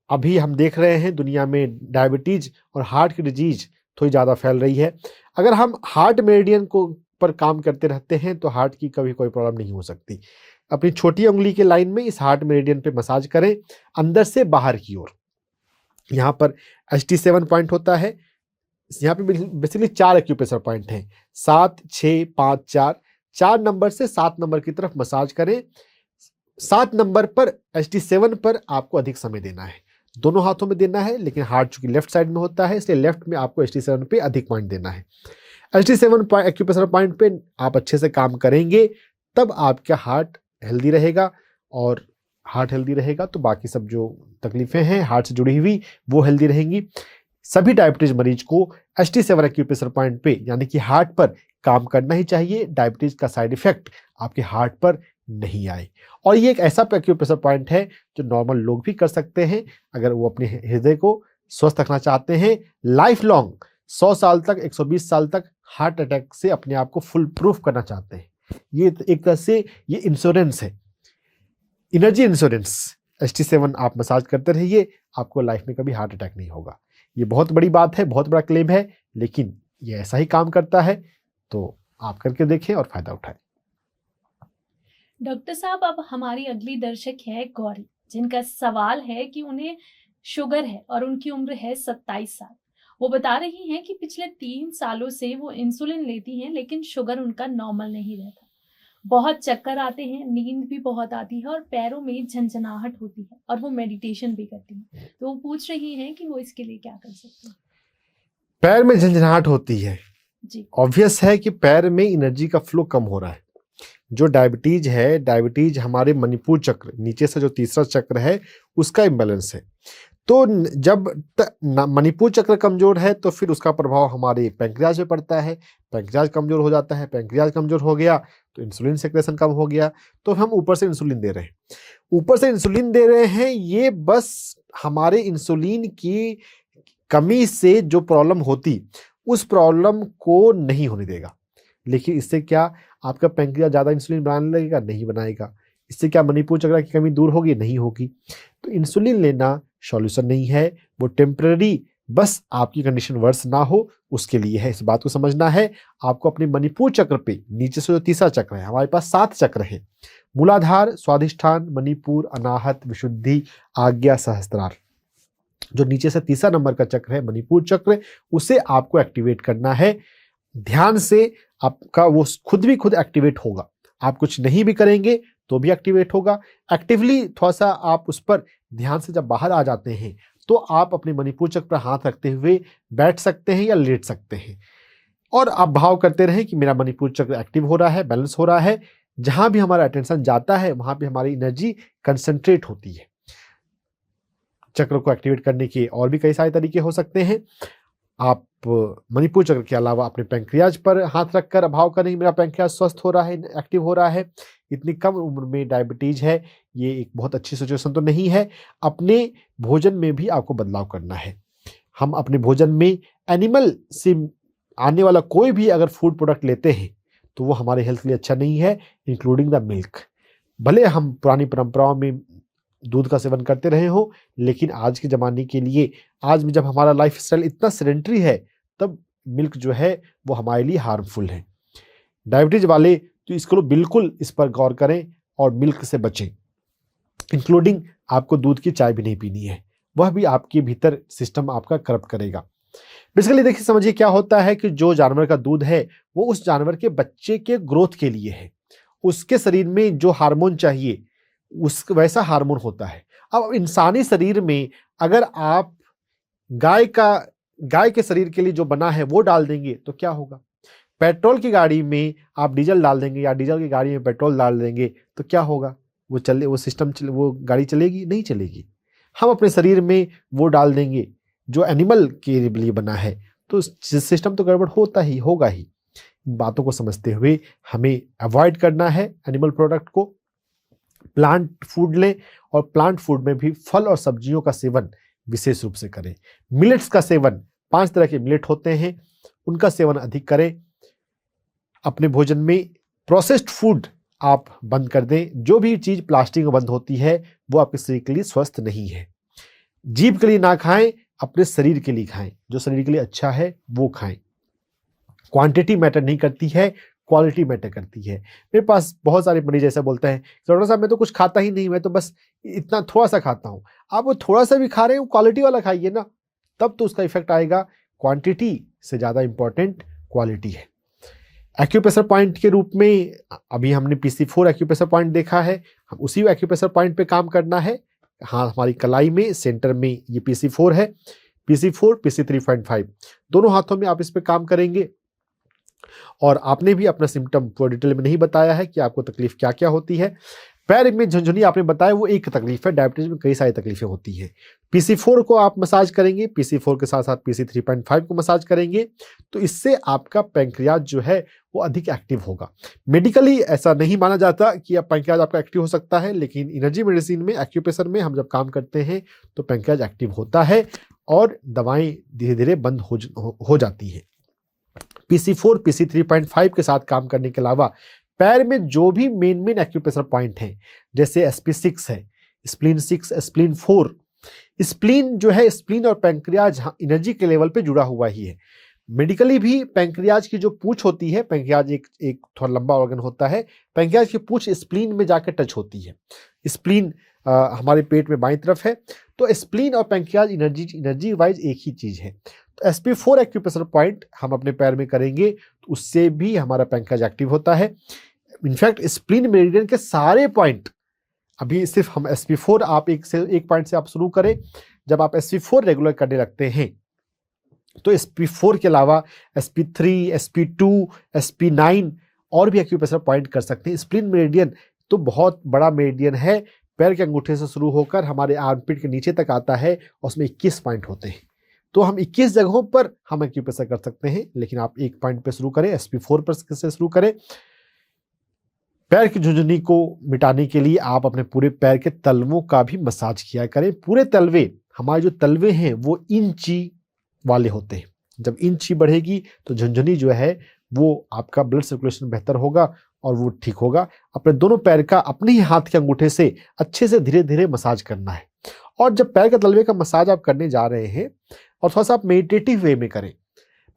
अभी हम देख रहे हैं दुनिया में डायबिटीज और हार्ट की डिजीज थोड़ी ज़्यादा फैल रही है। अगर हम हार्ट मेरिडियन को पर काम करते रहते हैं तो हार्ट की कभी कोई प्रॉब्लम नहीं हो सकती। अपनी छोटी उंगली के लाइन में इस हार्ट मेरिडियन पे मसाज करें, अंदर से बाहर की ओर। यहाँ पर HT7 पॉइंट होता है। यहाँ पे बेसिकली 4 एक्यूप्रेशर पॉइंट हैं, 7, 6, 5, 4। 4 नंबर से 7 नंबर की तरफ मसाज करें। 7 नंबर पर HT7 पर आपको अधिक समय देना है, दोनों हाथों में देना है, लेकिन हार्ट चूंकि लेफ्ट साइड में होता है इसलिए लेफ्ट में आपको HT7 पे अधिक पॉइंट देना है। HT7 एक्यूप्रेशर पॉइंट पे आप अच्छे से काम करेंगे तब आपका हार्ट हेल्दी रहेगा, और हार्ट हेल्दी रहेगा तो बाकी सब जो तकलीफें हैं हार्ट से जुड़ी हुई वो हेल्दी रहेंगी। सभी डायबिटीज मरीज को HT7 एक्यूप्रेशर पॉइंट पे यानी कि हार्ट पर काम करना ही चाहिए। डायबिटीज का साइड इफेक्ट आपके हार्ट पर नहीं आए। और ये एक ऐसा एक्यूप्रेशर पॉइंट है जो नॉर्मल लोग भी कर सकते हैं अगर वो अपने हृदय को स्वस्थ रखना चाहते हैं। लाइफ लॉन्ग 100 साल तक, 120 साल तक हार्ट अटैक से अपने आप को फुल प्रूफ करना चाहते हैं। ये एक तरह से ये इंश्योरेंस है, एनर्जी इंश्योरेंस। HT7 आप मसाज करते रहिए, आपको लाइफ में कभी हार्ट अटैक नहीं होगा। ये बहुत बड़ी बात है, बहुत बड़ा क्लेम है, लेकिन ये ऐसा ही काम करता है। तो आप करके देखें और फायदा उठाएं। डॉक्टर साहब, अब हमारी अगली दर्शक है गौरी, जिनका सवाल है कि उन्हें शुगर है और उनकी उम्र है 27 साल। वो बता रही हैं कि पिछले 3 सालों से वो इंसुलिन लेती हैं, लेकिन शुगर उनका नॉर्मल नहीं रहता। बहुत चक्कर आते हैं, नींद भी बहुत आती है और पैरों में झंझनाहट होती है, और वो मेडिटेशन भी करती हैं। तो वो पूछ रही हैं कि वो इसके लिए क्या कर सकते हैं। पैर में झंझनाहट होती है जी, ऑब्वियस है कि पैर में एनर्जी का फ्लो कम हो रहा है। जो डायबिटीज है, डायबिटीज हमारे मणिपुर चक्र, नीचे से जो तीसरा चक्र है उसका इम्बैलेंस है। तो जब मणिपुर चक्र कमजोर है तो फिर उसका प्रभाव हमारे पैंक्रियाज पे पड़ता है। पैंक्रियाज कमजोर हो जाता है, पैंक्रियाज कमजोर हो गया तो इंसुलिन सेक्रेशन कम हो गया, तो हम ऊपर से इंसुलिन दे रहे हैं। ऊपर से इंसुलिन दे रहे हैं, ये बस हमारे इंसुलिन की कमी से जो प्रॉब्लम होती उस प्रॉब्लम को नहीं होने देगा। लेकिन इससे क्या आपका पैंक्रियाज ज्यादा इंसुलिन बनाने लगेगा? नहीं बनाएगा। इससे क्या मणिपुर चक्र की कमी दूर होगी? नहीं होगी। तो इंसुलिन लेना सॉल्यूशन नहीं है, वो टेम्पररी, बस आपकी कंडीशन वर्स ना हो उसके लिए है। इस बात को समझना है। आपको अपने मणिपुर चक्र पे, नीचे से जो तीसरा चक्र है, हमारे पास 7 चक्र है, मूलाधार, स्वाधिष्ठान, मणिपुर, अनाहत, विशुद्धि, आज्ञा, सहस्त्रार। जो नीचे से तीसरा नंबर का चक्र है मणिपुर चक्र, उसे आपको एक्टिवेट करना है। ध्यान से आपका वो खुद एक्टिवेट होगा। आप कुछ नहीं भी करेंगे तो भी एक्टिवेट होगा। एक्टिवली थोड़ा सा आप उस पर ध्यान से जब बाहर आ जाते हैं तो आप अपने मणिपुर चक्र पर हाथ रखते हुए बैठ सकते हैं या लेट सकते हैं, और आप भाव करते रहें कि मेरा मणिपुर चक्र एक्टिव हो रहा है, बैलेंस हो रहा है। जहां भी हमारा अटेंशन जाता है वहां पे हमारी एनर्जी कंसंट्रेट होती है। चक्र को एक्टिवेट करने के और भी कई सारे तरीके हो सकते हैं। आप मणिपुर चक्र के अलावा अपने पैंक्रियाज पर हाथ रखकर भाव करें, मेरा पैंक्रियाज स्वस्थ हो रहा है, एक्टिव हो रहा है। इतनी कम उम्र में डायबिटीज है, ये एक बहुत अच्छी सिचुएशन तो नहीं है। अपने भोजन में भी आपको बदलाव करना है। हम अपने भोजन में एनिमल से आने वाला कोई भी अगर फूड प्रोडक्ट लेते हैं तो वो हमारे हेल्थ के लिए अच्छा नहीं है, इंक्लूडिंग द मिल्क। भले हम पुरानी परंपराओं में दूध का सेवन करते रहे हो, लेकिन आज के ज़माने के लिए, आज में जब हमारा लाइफ स्टाइल इतना सेडेंटरी है, तब मिल्क जो है वो हमारे लिए हार्मफुल है। डायबिटीज वाले तो इसको बिल्कुल इस पर गौर करें और मिल्क से बचें। इंक्लूडिंग आपको दूध की चाय भी नहीं पीनी है, वह भी आपके भीतर सिस्टम आपका करप्ट करेगा। बेसिकली देखिए, समझिए क्या होता है कि जो जानवर का दूध है वो उस जानवर के बच्चे के ग्रोथ के लिए है। उसके शरीर में जो हार्मोन चाहिए उस वैसा हार्मोन होता है। अब इंसानी शरीर में अगर आप गाय के शरीर के लिए जो बना है वो डाल देंगे तो क्या होगा? पेट्रोल की गाड़ी में आप डीजल डाल देंगे या डीजल की गाड़ी में पेट्रोल डाल देंगे तो क्या होगा? वो गाड़ी चलेगी? नहीं चलेगी। हम अपने शरीर में वो डाल देंगे जो एनिमल के लिए बना है तो सिस्टम तो गड़बड़ होगा ही। इन बातों को समझते हुए हमें अवॉइड करना है एनिमल प्रोडक्ट को। प्लांट फूड लें, और प्लांट फूड में भी फल और सब्जियों का सेवन विशेष रूप से करें। मिलेट्स का सेवन, 5 तरह के मिलेट होते हैं, उनका सेवन अधिक करें। अपने भोजन में प्रोसेस्ड फूड आप बंद कर दें। जो भी चीज़ प्लास्टिक में बंद होती है वो आपके शरीर के लिए स्वस्थ नहीं है। जीभ के लिए ना खाएं, अपने शरीर के लिए खाएं। जो शरीर के लिए अच्छा है वो खाएं। क्वांटिटी मैटर नहीं करती है, क्वालिटी मैटर करती है। मेरे पास बहुत सारे मरीज ऐसा बोलते हैं, डॉक्टर साहब मैं तो कुछ खाता ही नहीं, मैं तो बस इतना थोड़ा सा खाता हूँ। आप वो थोड़ा सा भी खा रहे हो, क्वालिटी वाला खाइए ना, तब तो उसका इफेक्ट आएगा। क्वांटिटी से ज़्यादा इंपॉर्टेंट क्वालिटी है। एक्यूप्रेशर पॉइंट के रूप में अभी हमने PC4 एक्यूप्रेशर पॉइंट देखा है, हम उसी एक्यूप्रेशर पॉइंट पे काम करना है। हाँ, हमारी कलाई में सेंटर में ये PC4 है। PC4 PC3.5 दोनों हाथों में आप इस पे काम करेंगे। और आपने भी अपना सिम्टम पूरा डिटेल में नहीं बताया है कि आपको तकलीफ क्या क्या होती है। पैर में झुनझुनी आपने बताया, वो एक तकलीफ है। डायबिटीज में कई सारी तकलीफें होती हैं। PC4 को आप मसाज करेंगे, PC4 के साथ साथ PC3.5 को मसाज करेंगे, तो इससे आपका पैंक्रियाज जो है वो अधिक एक्टिव होगा। मेडिकली ऐसा नहीं माना जाता कि अब पैंक्रियाज आपका एक्टिव हो सकता है, लेकिन एनर्जी मेडिसिन में, एक्यूप्रेशर में हम जब काम करते हैं तो पैंक्रियाज एक्टिव होता है और दवाएं धीरे धीरे बंद हो जाती हैं। PC4 PC3.5 के साथ काम करने के अलावा पैर में जो भी मेन एक्यूप्रेशर पॉइंट हैं, जैसे SP6 है, स्प्लीन 6, स्प्लीन 4। स्प्लीन जो है, स्प्लीन और पैंक्रियाज एनर्जी के लेवल पे जुड़ा हुआ ही है। मेडिकली भी पैंक्रियाज की जो पूंछ होती है, पैंक्रियाज एक थोड़ा लंबा ऑर्गन होता है, पैंक्रियाज की पूंछ स्प्लीन में जाकर टच होती है। स्प्लीन हमारे पेट में बाईं तरफ है। तो स्प्लीन और पैंक्रियाज एनर्जी वाइज एक ही चीज है। तो SP4 एक्यूप्रेशर पॉइंट हम अपने पैर में करेंगे तो उससे भी हमारा पैंक्रियाज एक्टिव होता है। इनफैक्ट स्प्लीन मेरिडियन के सारे पॉइंट, अभी सिर्फ हम SP4 आप एक पॉइंट से आप शुरू करें। जब आप SP4 रेगुलर करने लगते हैं तो SP4 के अलावा SP3, SP2, SP9 और भी एक्यूप्रेशर पॉइंट कर सकते हैं। स्प्लिन मेरिडियन तो बहुत बड़ा मेरिडियन है, पैर के अंगूठे से शुरू होकर हमारे आर्मपिट के नीचे तक आता है, और उसमें 21 पॉइंट होते हैं। तो हम 21 जगहों पर हम एक्यूप्रेशर कर सकते हैं, लेकिन आप एक पॉइंट पे शुरू करें, SP4 पर से शुरू करें। पैर की झुंझुनी को मिटाने के लिए आप अपने पूरे पैर के तलवों का भी मसाज किया करें। पूरे तलवे, हमारे जो तलवे हैं वो इंची वाले होते हैं। जब इंची बढ़ेगी तो झुंझुनी जो है वो आपका ब्लड सर्कुलेशन बेहतर होगा और वो ठीक होगा। अपने दोनों पैर का अपने ही हाथ के अंगूठे से अच्छे से धीरे धीरे मसाज करना है। और जब पैर के तलवे का मसाज आप करने जा रहे हैं, और थोड़ा सा आप मेडिटेटिव वे में करें,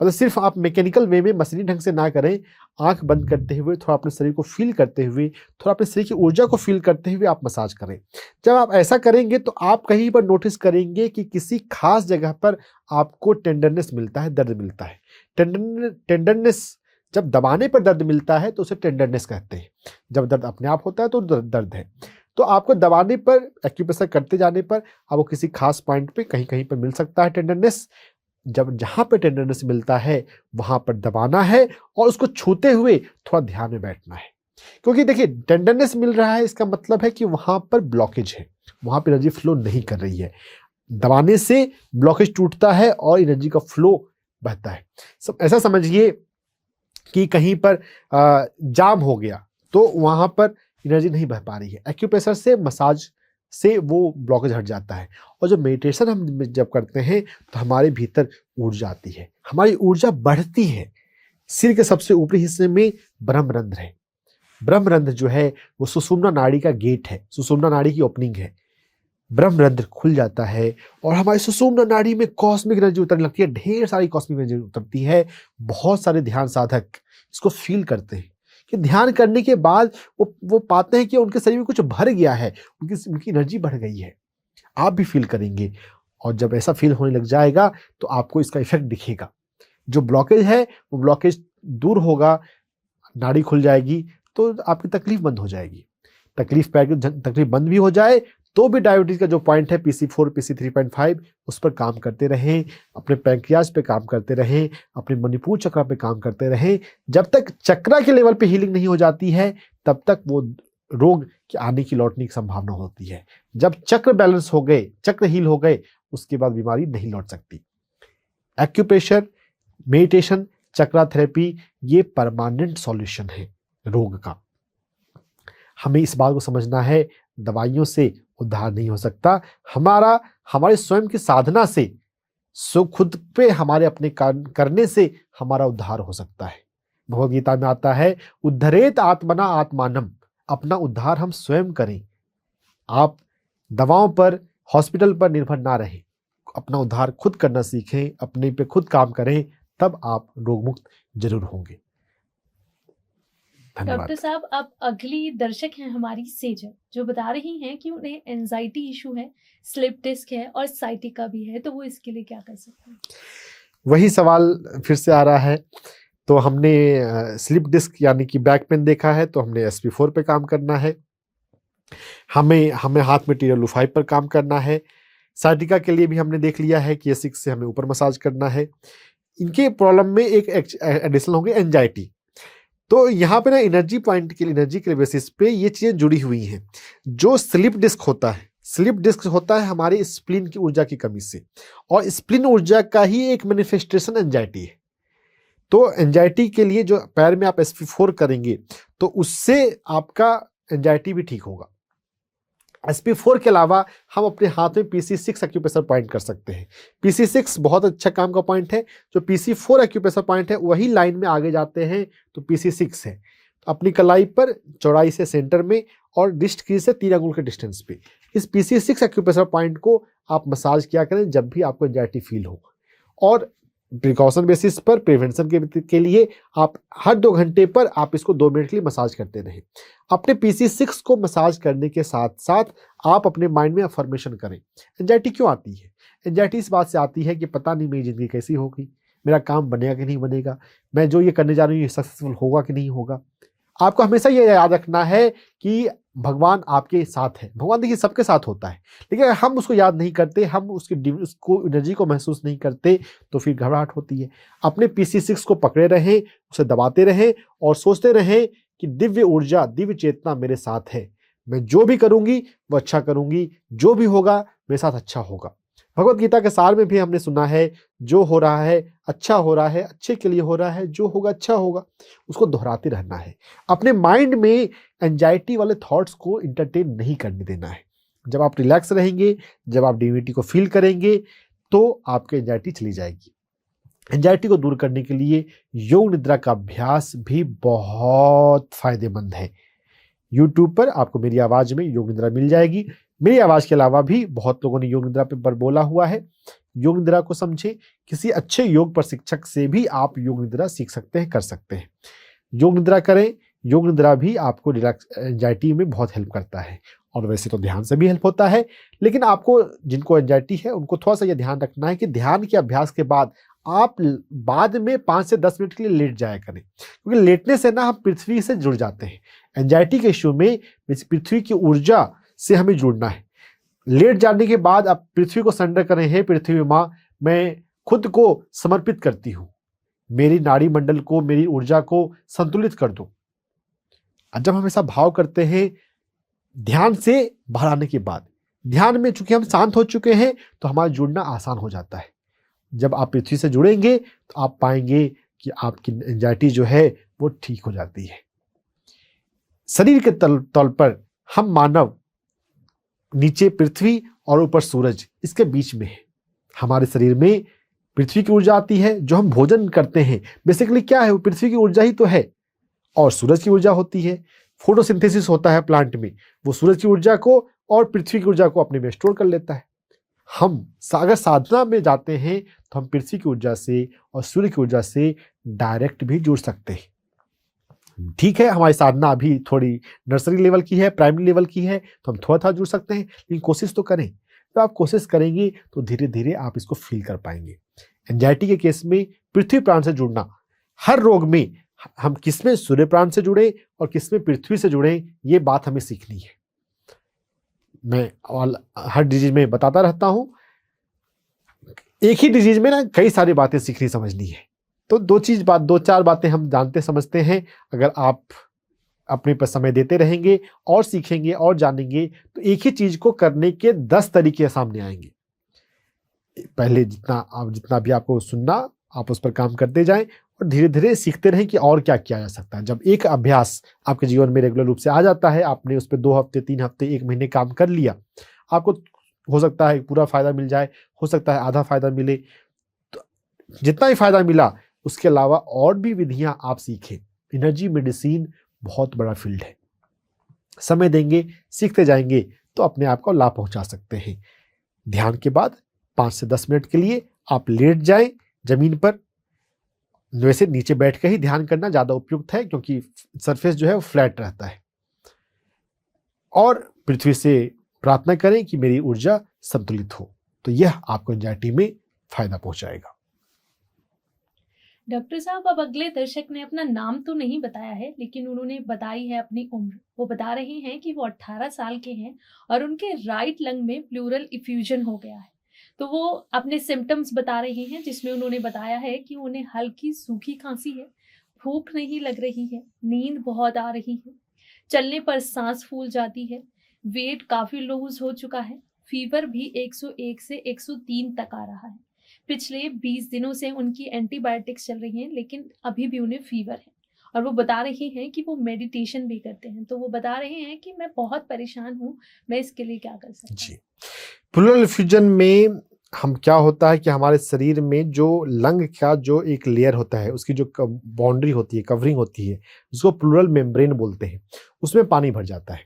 मतलब सिर्फ आप मैकेनिकल वे में मशीनी ढंग से ना करें, आंख बंद करते हुए थोड़ा अपने शरीर को फील करते हुए, थोड़ा अपने शरीर की ऊर्जा को फील करते हुए आप मसाज करें। जब आप ऐसा करेंगे तो आप कहीं पर नोटिस करेंगे कि किसी खास जगह पर आपको टेंडरनेस मिलता है, दर्द मिलता है। टेंडरनेस जब दबाने पर दर्द मिलता है तो उसे टेंडरनेस कहते हैं। जब दर्द अपने आप होता है तो दर्द है। तो आपको दबाने पर, एक्यूप्रेशर करते जाने पर आपको किसी खास पॉइंट पे कहीं कहीं पर मिल सकता है टेंडरनेस। जब जहां पे टेंडरनेस मिलता है वहां पर दबाना है और उसको छूते हुए थोड़ा ध्यान में बैठना है। क्योंकि देखिए, टेंडरनेस मिल रहा है, इसका मतलब है कि वहां पर ब्लॉकेज है, वहां पर एनर्जी फ्लो नहीं कर रही है। दबाने से ब्लॉकेज टूटता है और एनर्जी का फ्लो बहता है। सब ऐसा समझिए कि कहीं पर जाम हो गया तो वहां पर एनर्जी नहीं बह पा रही है। एक्यूप्रेशर से, मसाज से वो ब्लॉकेज हट जाता है। और जो मेडिटेशन हम जब करते हैं तो हमारे भीतर ऊर्जा आती है, हमारी ऊर्जा बढ़ती है। सिर के सबसे ऊपरी हिस्से में ब्रह्मरंध्र है। ब्रह्मरंध्र जो है वो सुषुम्ना नाड़ी का गेट है, सुषुम्ना नाड़ी की ओपनिंग है। ब्रह्मरंध्र खुल जाता है और हमारी सुषुम्ना नाड़ी में कॉस्मिक एनर्जी उतरने लगती है, ढेर सारी कॉस्मिक एनर्जी उतरती है। बहुत सारे ध्यान साधक इसको फील करते हैं कि ध्यान करने के बाद वो पाते हैं कि उनके शरीर में कुछ भर गया है, उनकी एनर्जी बढ़ गई है। आप भी फील करेंगे, और जब ऐसा फील होने लग जाएगा तो आपको इसका इफेक्ट दिखेगा। जो ब्लॉकेज है वो ब्लॉकेज दूर होगा, नाड़ी खुल जाएगी तो आपकी तकलीफ बंद हो जाएगी। तकलीफ पैर की तकलीफ बंद भी हो जाए तो भी डायबिटीज का जो पॉइंट है PC4, PC3.5, उस पर काम करते रहें, अपने पैंक्रियाज पे काम करते रहें, अपने मणिपुर चक्र पे काम करते रहें। जब तक चक्रा के लेवल पे हीलिंग नहीं हो जाती है तब तक वो रोग के आने की, लौटने की संभावना होती है। जब चक्र बैलेंस हो गए, चक्र हील हो गए, उसके बाद बीमारी नहीं लौट सकती। एक्यूप्रेशर, मेडिटेशन, चक्रा थेरेपी ये परमानेंट सॉल्यूशन है रोग का। हमें इस बात को समझना है, दवाइयों से उद्धार नहीं हो सकता। हमारे स्वयं की साधना से, खुद पे हमारे अपने करने से हमारा उद्धार हो सकता है। भगवद गीता में आता है, उद्धरेत आत्मना आत्मानम, अपना उद्धार हम स्वयं करें। आप दवाओं पर, हॉस्पिटल पर निर्भर ना रहें, अपना उद्धार खुद करना सीखें, अपने पे खुद काम करें, तब आप रोग मुक्त जरूर होंगे। धन्यवाद। डॉक्टर साहब, अब अगली दर्शक हैं हमारी सेजल, जो बता रही हैं कि उन्हें एंजाइटी इशू है, स्लिप डिस्क है और साइटिका भी है, तो वो इसके लिए क्या कर सकते हैं? वही सवाल फिर से आ रहा है। तो हमने स्लिप डिस्क यानी कि बैक पेन देखा है, तो हमने SP4 पे काम करना है। हमें हाथ में TWO5 पर काम करना है। साइटिका के लिए भी हमने देख लिया है कि S6 से हमें ऊपर मसाज करना है। इनके प्रॉब्लम में एक एडिशनल होंगे एंजाइटी। तो यहाँ पे ना एनर्जी पॉइंट के लिए, एनर्जी के बेसिस पे ये चीजें जुड़ी हुई हैं। जो स्लिप डिस्क होता है, स्लिप डिस्क होता है हमारी स्प्लिन की ऊर्जा की कमी से, और स्प्लिन ऊर्जा का ही एक मैनिफेस्टेशन एंजाइटी है। तो एंजाइटी के लिए जो पैर में आप SP4 करेंगे तो उससे आपका एंजाइटी भी ठीक होगा। SP4 के अलावा हम अपने हाथ में PC6 एक्यूप्रेशर पॉइंट कर सकते हैं। PC6 बहुत अच्छा काम का पॉइंट है। जो PC4 एक्यूप्रेशर पॉइंट है वही लाइन में आगे जाते हैं तो PC6 है। अपनी कलाई पर, चौड़ाई से सेंटर में और रिस्ट की से 3 अंगुल के डिस्टेंस पे इस PC6 एक्यूप्रेशर पॉइंट को आप मसाज किया करें जब भी आपको एंजाइटी फील हो। और प्रिकॉशन बेसिस पर, प्रिवेंशन के लिए आप हर 2 घंटे पर आप इसको 2 मिनट के लिए मसाज करते रहें। अपने PC6 को मसाज करने के साथ साथ आप अपने माइंड में अफर्मेशन करें। एंजाइटी क्यों आती है? एंजाइटी इस बात से आती है कि पता नहीं मेरी जिंदगी कैसी होगी, मेरा काम बनेगा कि नहीं बनेगा, मैं जो ये करने जा रही हूँ ये सक्सेसफुल होगा कि नहीं होगा। आपको हमेशा ये याद रखना है कि भगवान आपके साथ है। भगवान देखिए सबके साथ होता है, लेकिन अगर हम उसको याद नहीं करते, हम उसको एनर्जी को महसूस नहीं करते, तो फिर घबराहट होती है। अपने PC6 को पकड़े रहें, उसे दबाते रहें और सोचते रहें कि दिव्य ऊर्जा, दिव्य चेतना मेरे साथ है। मैं जो भी करूंगी वो अच्छा करूंगी, जो भी होगा मेरे साथ अच्छा होगा। भगवत गीता के सार में भी हमने सुना है, जो हो रहा है अच्छा हो रहा है, अच्छे के लिए हो रहा है, जो होगा अच्छा होगा। उसको दोहराते रहना है। अपने माइंड में एंजाइटी वाले थॉट्स को इंटरटेन नहीं करने देना है। जब आप रिलैक्स रहेंगे, जब आप डिविनिटी को फील करेंगे, तो आपकी एंजाइटी चली जाएगी। एंजाइटी को दूर करने के लिए योग निद्रा का अभ्यास भी बहुत फायदेमंद है। यूट्यूब पर आपको मेरी आवाज़ में योग निद्रा मिल जाएगी। मेरी आवाज़ के अलावा भी बहुत लोगों ने योग निद्रा पर बोला हुआ है। योग निद्रा को समझे, किसी अच्छे योग प्रशिक्षक से भी आप योग निद्रा सीख सकते हैं, कर सकते हैं। योग निद्रा करें। योग निद्रा भी आपको रिलैक्स, एंजाइटी में बहुत हेल्प करता है। और वैसे तो ध्यान से भी हेल्प होता है, लेकिन आपको जिनको एंजाइटी है उनको थोड़ा सा ये ध्यान रखना है कि ध्यान के अभ्यास के बाद आप बाद में 5 से 10 मिनट के लिए लेट जाया करें, क्योंकि लेटने से ना हम पृथ्वी से जुड़ जाते हैं। एंजाइटी के इश्यू में पृथ्वी की ऊर्जा से हमें जुड़ना है। लेट जाने के बाद आप पृथ्वी को सरेंडर करें, हे पृथ्वी माँ, मैं खुद को समर्पित करती हूँ, मेरी नाड़ी मंडल को, मेरी ऊर्जा को संतुलित कर दो। जब हम ऐसा भाव करते हैं ध्यान से बाहर आने के बाद, ध्यान में चूंकि हम शांत हो चुके हैं, तो हमारा जुड़ना आसान हो जाता है। जब आप पृथ्वी से जुड़ेंगे तो आप पाएंगे कि आपकी एंजाइटी जो है वो ठीक हो जाती है। शरीर के तल पर हम मानव, नीचे पृथ्वी और ऊपर सूरज, इसके बीच में है। हमारे शरीर में पृथ्वी की ऊर्जा आती है, जो हम भोजन करते हैं बेसिकली क्या है, वो पृथ्वी की ऊर्जा ही तो है। और सूरज की ऊर्जा होती है, फोटोसिंथेसिस होता है प्लांट में, वो सूरज की ऊर्जा को और पृथ्वी की ऊर्जा को अपने में स्टोर कर लेता है। हम अगर साधना में जाते हैं तो हम पृथ्वी की ऊर्जा से और सूर्य की ऊर्जा से डायरेक्ट भी जुड़ सकते हैं। ठीक है, हमारी साधना अभी थोड़ी नर्सरी लेवल की है, प्राइमरी लेवल की है, तो हम थोड़ा जुड़ सकते हैं, लेकिन कोशिश तो करें। तो आप कोशिश करेंगे तो धीरे धीरे आप इसको फील कर पाएंगे। एंजाइटी के केस में पृथ्वी प्राण से जुड़ना, हर रोग में हम किसमें सूर्य प्राण से जुड़े और किसमें पृथ्वी से जुड़े, ये बात हमें सीखनी है। मैं हर डिजीज में बताता रहता हूं, एक ही डिजीज में ना कई सारी बातें सीखनी समझनी है। तो दो चार बातें हम जानते समझते हैं। अगर आप अपने पर समय देते रहेंगे और सीखेंगे और जानेंगे, तो एक ही चीज को करने के 10 तरीके सामने आएंगे। पहले जितना भी आपको सुनना, आप उस पर काम करते जाएं और धीरे धीरे सीखते रहें कि और क्या किया जा सकता है। जब एक अभ्यास आपके जीवन में रेगुलर रूप से आ जाता है, आपने उस पर 2 हफ्ते, 3 हफ्ते, 1 महीने काम कर लिया, आपको हो सकता है पूरा फायदा मिल जाए, हो सकता है आधा फायदा मिले। तो जितना ही फायदा मिला, उसके अलावा और भी विधियां आप सीखें। एनर्जी मेडिसिन बहुत बड़ा फील्ड है। समय देंगे, सीखते जाएंगे तो अपने आप को लाभ पहुंचा सकते हैं। ध्यान के बाद 5 से 10 मिनट के लिए आप लेट जाएं जमीन पर। वैसे नीचे बैठ कर ही ध्यान करना ज्यादा उपयुक्त है, क्योंकि सरफेस जो है वो फ्लैट रहता है। और पृथ्वी से प्रार्थना करें कि मेरी ऊर्जा संतुलित हो, तो यह आपको एंजाइटी में फायदा पहुंचाएगा। डॉक्टर साहब, अब अगले दर्शक ने अपना नाम तो नहीं बताया है, लेकिन उन्होंने बताई है अपनी उम्र। वो बता रहे हैं कि वो 18 साल के हैं और उनके राइट लंग में प्लूरल इफ्यूजन हो गया है। तो वो अपने सिम्टम्स बता रहे हैं, जिसमें उन्होंने बताया है कि उन्हें हल्की सूखी खांसी है, भूख नहीं लग रही है, नींद बहुत आ रही है, चलने पर सांस फूल जाती है, वेट काफी लूज हो चुका है, फीवर भी 101 से 103 तक आ रहा है। पिछले 20 दिनों से उनकी एंटीबायोटिक्स चल रही हैं, लेकिन अभी भी उन्हें फीवर है। और वो बता रही हैं कि वो मेडिटेशन भी करते हैं। तो वो बता रहे हैं कि मैं बहुत परेशान हूँ, मैं इसके लिए क्या कर सकता हूँ? जी, प्लूरल इफ्यूजन में हम क्या होता है कि हमारे शरीर में जो लंग का जो एक लेयर होता है, उसकी जो बाउंड्री होती है, कवरिंग होती है, उसको प्लूरल मेम्ब्रेन बोलते हैं, उसमें पानी भर जाता है।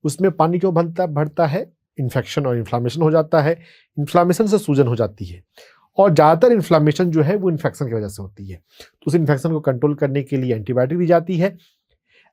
उसमें पानी क्यों भरता है? इन्फेक्शन और इन्फ्लामेशन हो जाता है। इन्फ्लामेशन से सूजन हो जाती है, और ज़्यादातर इन्फ्लामेशन जो है वो इन्फेक्शन की वजह से होती है। तो उस इन्फेक्शन को कंट्रोल करने के लिए एंटीबायोटिक दी जाती है।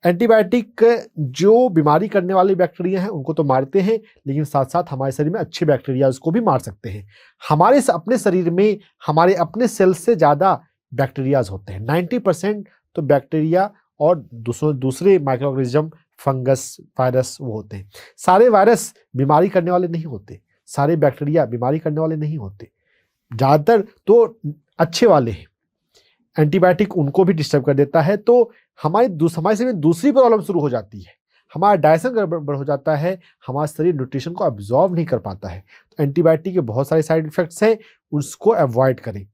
एंटीबायोटिक जो बीमारी करने वाले बैक्टीरिया हैं उनको तो मारते हैं, लेकिन साथ साथ हमारे शरीर में अच्छे बैक्टीरिया उसको भी मार सकते हैं। हमारे अपने शरीर में हमारे अपने सेल से ज़्यादा बैक्टीरियाज होते हैं। 90% तो बैक्टीरिया और दूसरे माइक्रो ऑर्गेनिज्म, फंगस, वायरस वो होते हैं। सारे वायरस बीमारी करने वाले नहीं होते, सारे बैक्टीरिया बीमारी करने वाले नहीं होते, ज़्यादातर तो अच्छे वाले हैं। एंटीबायोटिक उनको भी डिस्टर्ब कर देता है, तो हमारे शरीर में दूसरी प्रॉब्लम शुरू हो जाती है, हमारा डाइजेशन गड़बड़ हो जाता है, हमारा शरीर न्यूट्रिशन को अब्जॉर्ब नहीं कर पाता है। तो एंटीबायोटिक के बहुत सारे साइड इफेक्ट्स हैं, उसको अवॉइड करें।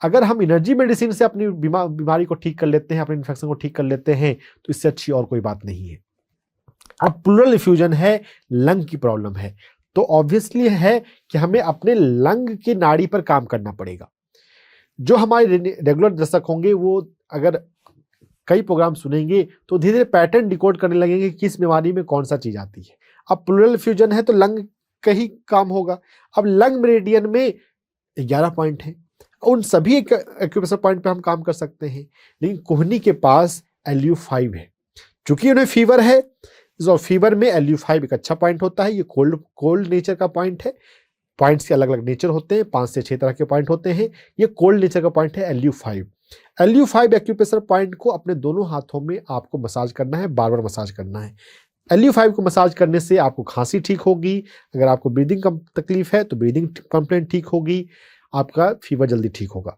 अगर हम एनर्जी मेडिसिन से अपनी बीमारी को ठीक कर लेते हैं, अपने इन्फेक्शन को ठीक कर लेते हैं, तो इससे अच्छी और कोई बात नहीं है। अब प्लूरल इफ्यूजन है, लंग की प्रॉब्लम है, तो ऑब्वियसली है कि हमें अपने लंग की नाड़ी पर काम करना पड़ेगा। जो हमारे रेगुलर दर्शक होंगे वो अगर कई प्रोग्राम सुनेंगे तो धीरे धीरे पैटर्न डिकोड करने लगेंगे कि किस बीमारी में कौन सा चीज आती है। अब प्लूरल इफ्यूजन है तो लंग का ही काम होगा। अब लंग मेरिडियन में 11 पॉइंट हैं, उन सभी एक्यूप्रेशर पॉइंट पे हम काम कर सकते हैं, लेकिन कोहनी के पास LU5 है। चूंकि उन्हें फीवर है, और फीवर में LU5 एक अच्छा पॉइंट होता है। ये कोल्ड नेचर का पॉइंट है। पॉइंट्स के अलग अलग नेचर होते हैं, 5 से 6 तरह के पॉइंट होते हैं। ये कोल्ड नेचर का पॉइंट है LU5। LU5 एक्यूप्रेशर पॉइंट को अपने दोनों हाथों में आपको मसाज करना है, बार बार मसाज करना है। LU5 को मसाज करने से आपको खांसी ठीक होगी, अगर आपको ब्रीदिंग तकलीफ है तो ब्रीदिंग कंप्लेंट ठीक होगी, आपका फीवर जल्दी ठीक होगा।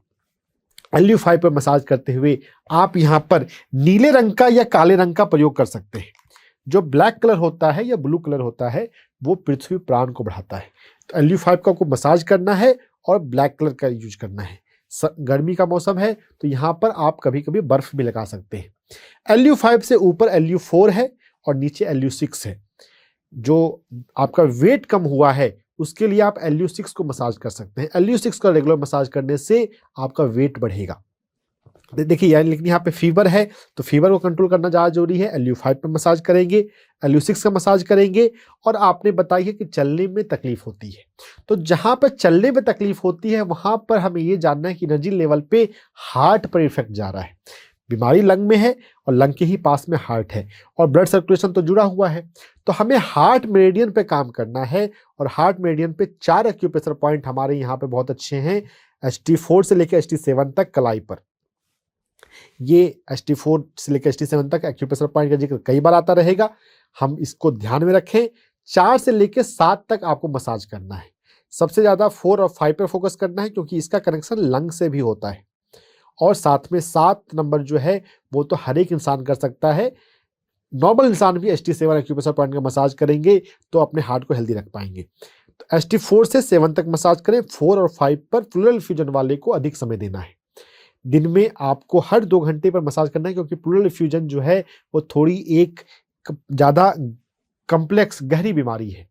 LU5 पर मसाज करते हुए आप यहाँ पर नीले रंग का या काले रंग का प्रयोग कर सकते हैं। जो ब्लैक कलर होता है या ब्लू कलर होता है वो पृथ्वी प्राण को बढ़ाता है। तो LU5 का आपको मसाज करना है और ब्लैक कलर का यूज करना है। गर्मी का मौसम है तो यहाँ पर आप कभी कभी बर्फ भी लगा सकते हैं। LU5 से ऊपर LU4 है और नीचे LU6 है। जो आपका वेट कम हुआ है उसके लिए आप LU6 को मसाज कर सकते हैं। LU6 का रेगुलर मसाज करने से आपका वेट बढ़ेगा। देखिए यार, लेकिन यहाँ पे फीवर है तो फीवर को कंट्रोल करना ज़्यादा जरूरी है। LU5 पे मसाज करेंगे, LU6 का मसाज करेंगे। और आपने बताई है कि चलने में तकलीफ होती है, तो जहाँ पर चलने में तकलीफ होती है वहाँ पर हमें ये जानना है कि एनर्जी लेवल पे हार्ट पर इफेक्ट जा रहा है। बीमारी लंग में है और लंग के ही पास में हार्ट है और ब्लड सर्कुलेशन तो जुड़ा हुआ है, तो हमें हार्ट मेरिडियन पे काम करना है। और हार्ट मेरिडियन पे 4 एक्यूप्रेशर पॉइंट हमारे यहाँ पे बहुत अच्छे हैं। HT4 से लेकर HT7 तक कलाई पर। ये HT4 से लेकर HT7 तक एक्यूप्रेशर पॉइंट का जिक्र कई बार आता रहेगा, हम इसको ध्यान में रखें। 4 से लेकर 7 तक आपको मसाज करना है। सबसे ज्यादा 4 और 5 पर फोकस करना है क्योंकि इसका कनेक्शन लंग से भी होता है। और साथ में 7 नंबर जो है वो तो हर एक इंसान कर सकता है। नॉर्मल इंसान भी HT7 एक्यूप्रेशर पॉइंट का मसाज करेंगे तो अपने हार्ट को हेल्दी रख पाएंगे। तो HT4 से 7 तक मसाज करें। 4 और 5 पर प्लूरल इफ्यूजन वाले को अधिक समय देना है। दिन में आपको हर 2 घंटे पर मसाज करना है क्योंकि प्लूरल इफ्यूजन जो है वो थोड़ी एक ज़्यादा कम्प्लेक्स गहरी बीमारी है।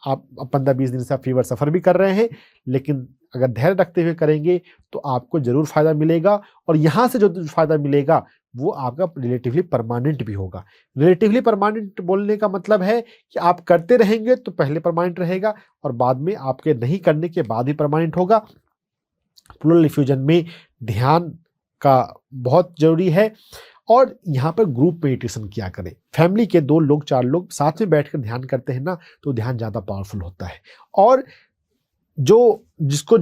आप 15-20 दिन से आप फीवर सफ़र भी कर रहे हैं, लेकिन अगर धैर्य रखते हुए करेंगे तो आपको ज़रूर फ़ायदा मिलेगा। और यहाँ से जो फ़ायदा मिलेगा वो आपका रिलेटिवली परमानेंट भी होगा। रिलेटिवली परमानेंट बोलने का मतलब है कि आप करते रहेंगे तो पहले परमानेंट रहेगा और बाद में आपके नहीं करने के बाद ही परमानेंट होगा। प्लूरल इफ्यूजन में ध्यान का बहुत जरूरी है। और यहाँ पर ग्रुप मेडिटेशन किया करें। फैमिली के 2 लोग 4 लोग साथ में बैठकर ध्यान करते हैं ना, तो ध्यान ज़्यादा पावरफुल होता है। और जिसको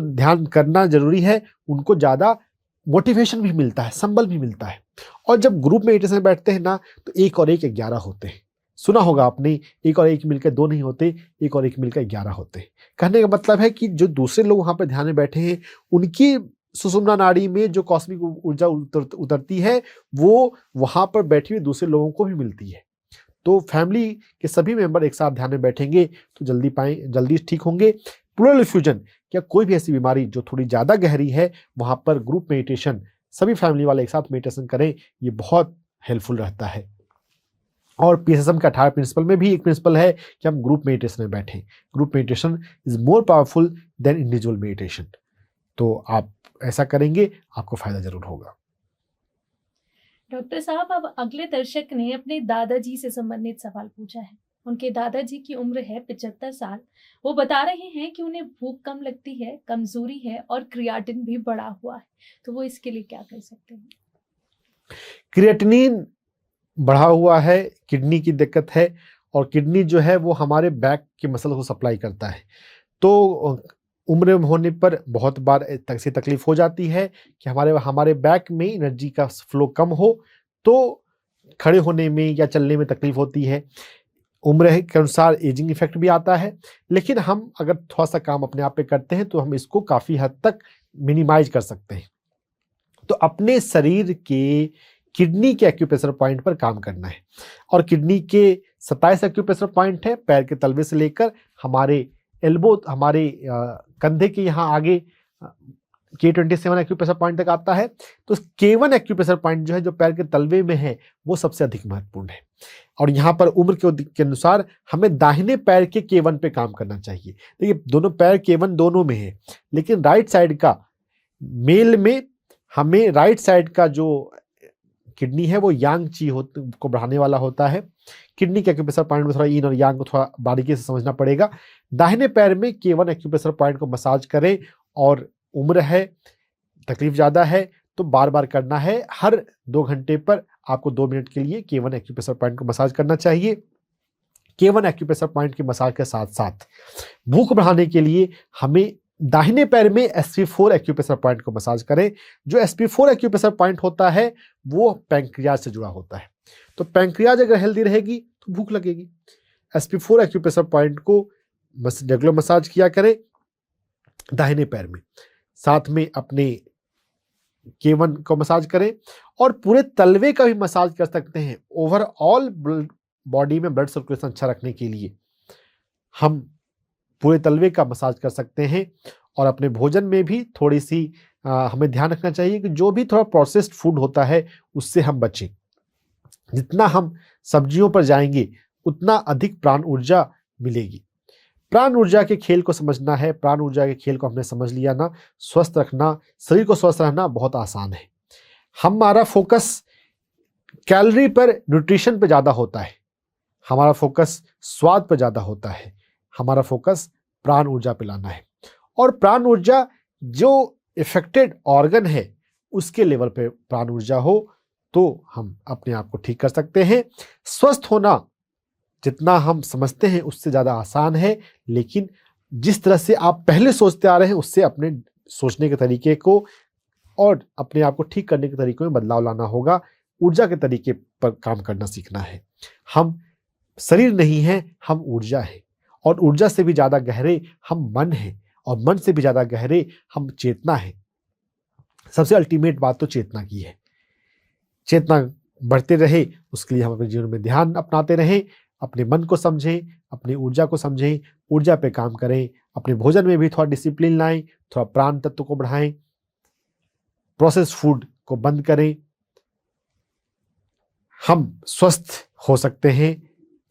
ध्यान करना जरूरी है उनको ज़्यादा मोटिवेशन भी मिलता है, संबल भी मिलता है। और जब ग्रुप मेडिटेशन में बैठते हैं ना तो 1 और 1 11 होते हैं। सुना होगा आपने, 1 और 1 मिलकर 2 नहीं होते, 1 और 1 मिलकर 11 होते हैं। कहने का मतलब है कि जो दूसरे लोग वहाँ पर ध्यान में बैठे हैं उनकी सुषुम्ना नाड़ी में जो कॉस्मिक ऊर्जा उतरती है वो वहां पर बैठे हुए दूसरे लोगों को भी मिलती है। तो फैमिली के सभी मेंबर एक साथ ध्यान में बैठेंगे तो जल्दी ठीक होंगे। प्लूरल इफ्यूजन या कोई भी ऐसी बीमारी जो थोड़ी ज्यादा गहरी है वहां पर ग्रुप मेडिटेशन, सभी फैमिली वाले एक साथ मेडिटेशन करें, ये बहुत हेल्पफुल रहता है। और PSSM के 18 प्रिंसिपल में भी एक प्रिंसिपल है कि हम ग्रुप मेडिटेशन में बैठें। Group meditation is more powerful than individual meditation. तो आप ऐसा करेंगे, आपको फायदा जरूर होगा। डॉक्टर साहब, अब अगले दर्शक ने अपने दादाजी से संबंधित सवाल पूछा है। उनके दादाजी की उम्र है 75 साल। वो बता रहे हैं कि उन्हें भूख कम लगती है, कमजोरी है और क्रिएटिन भी बढ़ा हुआ है, तो वो इसके लिए क्या कर सकते हैं? क्रिएटिनिन बढ़ा हुआ है, किडनी की दिक्कत है और किडनी जो है वो हमारे बैक के मसल को सप्लाई करता है। तो उम्र होने पर बहुत बार ऐसी तकलीफ हो जाती है कि हमारे बैक में एनर्जी का फ्लो कम हो, तो खड़े होने में या चलने में तकलीफ होती है। उम्र के अनुसार एजिंग इफेक्ट भी आता है, लेकिन हम अगर थोड़ा सा काम अपने आप पे करते हैं तो हम इसको काफ़ी हद तक मिनिमाइज कर सकते हैं। तो अपने शरीर के किडनी के एक्यूप्रेशर पॉइंट पर काम करना है, और किडनी के 27 एक्यूप्रेशर पॉइंट है, पैर के तलवे से लेकर हमारे एल्बो, हमारे कंधे के यहाँ आगे K27 एक्यूप्रेशर पॉइंट तक आता है। तो K1 एक्यूप्रेशर पॉइंट जो है, जो पैर के तलवे में है, वो सबसे अधिक महत्वपूर्ण है। और यहाँ पर उम्र के अनुसार हमें दाहिने पैर के K1 पे काम करना चाहिए। देखिए, दोनों पैर K1 दोनों में है, लेकिन राइट साइड का, मेल में हमें राइट साइड का जो किडनी है वो यांग ची को बढ़ाने वाला होता है। किडनी के एक्यूप्रेशर पॉइंट में थोड़ा इन और यांग को थोड़ा बारीकी से समझना पड़ेगा। दाहिने पैर में K1 एक्यूप्रेशर पॉइंट को मसाज करें, और उम्र है, तकलीफ ज़्यादा है, तो बार बार करना है। हर 2 घंटे पर आपको 2 मिनट के लिए K1 एक्यूप्रेशर पॉइंट को मसाज करना चाहिए। K1 एक्यूप्रेशर पॉइंट के मसाज के साथ साथ भूख बढ़ाने के लिए हमें दाहिने पैर में SP4 एक्यूप्रेशर पॉइंट को मसाज करें। जो SP4 एक्यूप्रेशर पॉइंट होता है वो पैंक्रियाज से जुड़ा होता है। तो पैंक्रियाज अगर हेल्दी रहेगी तो भूख लगेगी। SP4 एक्यूप्रेशर पॉइंट को रेगुलर मसाज किया करें दाहिने पैर में, साथ में अपने K1 को मसाज करें, और पूरे तलवे का भी मसाज कर सकते हैं। ओवरऑल बॉडी में ब्लड सर्कुलेशन अच्छा रखने के लिए हम पूरे तलवे का मसाज कर सकते हैं। और अपने भोजन में भी थोड़ी सी हमें ध्यान रखना चाहिए कि जो भी थोड़ा प्रोसेस्ड फूड होता है उससे हम बचें। जितना हम सब्जियों पर जाएंगे उतना अधिक प्राण ऊर्जा मिलेगी। प्राण ऊर्जा के खेल को समझना है। प्राण ऊर्जा के खेल को हमने समझ लिया ना, स्वस्थ रखना, शरीर को स्वस्थ रहना बहुत आसान है। हमारा फोकस कैलोरी पर, न्यूट्रिशन पर ज़्यादा होता है, हमारा फोकस स्वाद पर ज़्यादा होता है, हमारा फोकस प्राण ऊर्जा पे लाना है। और प्राण ऊर्जा जो इफेक्टेड ऑर्गन है उसके लेवल पे प्राण ऊर्जा हो तो हम अपने आप को ठीक कर सकते हैं। स्वस्थ होना जितना हम समझते हैं उससे ज़्यादा आसान है, लेकिन जिस तरह से आप पहले सोचते आ रहे हैं उससे अपने सोचने के तरीके को और अपने आप को ठीक करने के तरीकों में बदलाव लाना होगा। ऊर्जा के तरीके पर काम करना सीखना है। हम शरीर नहीं हैं, हम ऊर्जा है, और ऊर्जा से भी ज़्यादा गहरे हम मन हैं, और मन से भी ज़्यादा गहरे हम चेतना है। सबसे अल्टीमेट बात तो चेतना की है। चेतना बढ़ते रहे उसके लिए हम अपने जीवन में ध्यान अपनाते रहें, अपने मन को समझें, अपनी ऊर्जा को समझें, ऊर्जा पे काम करें, अपने भोजन में भी थोड़ा डिसिप्लिन लाएं, थोड़ा प्राण तत्व को बढ़ाएं, प्रोसेस्ड फूड को बंद करें। हम स्वस्थ हो सकते हैं।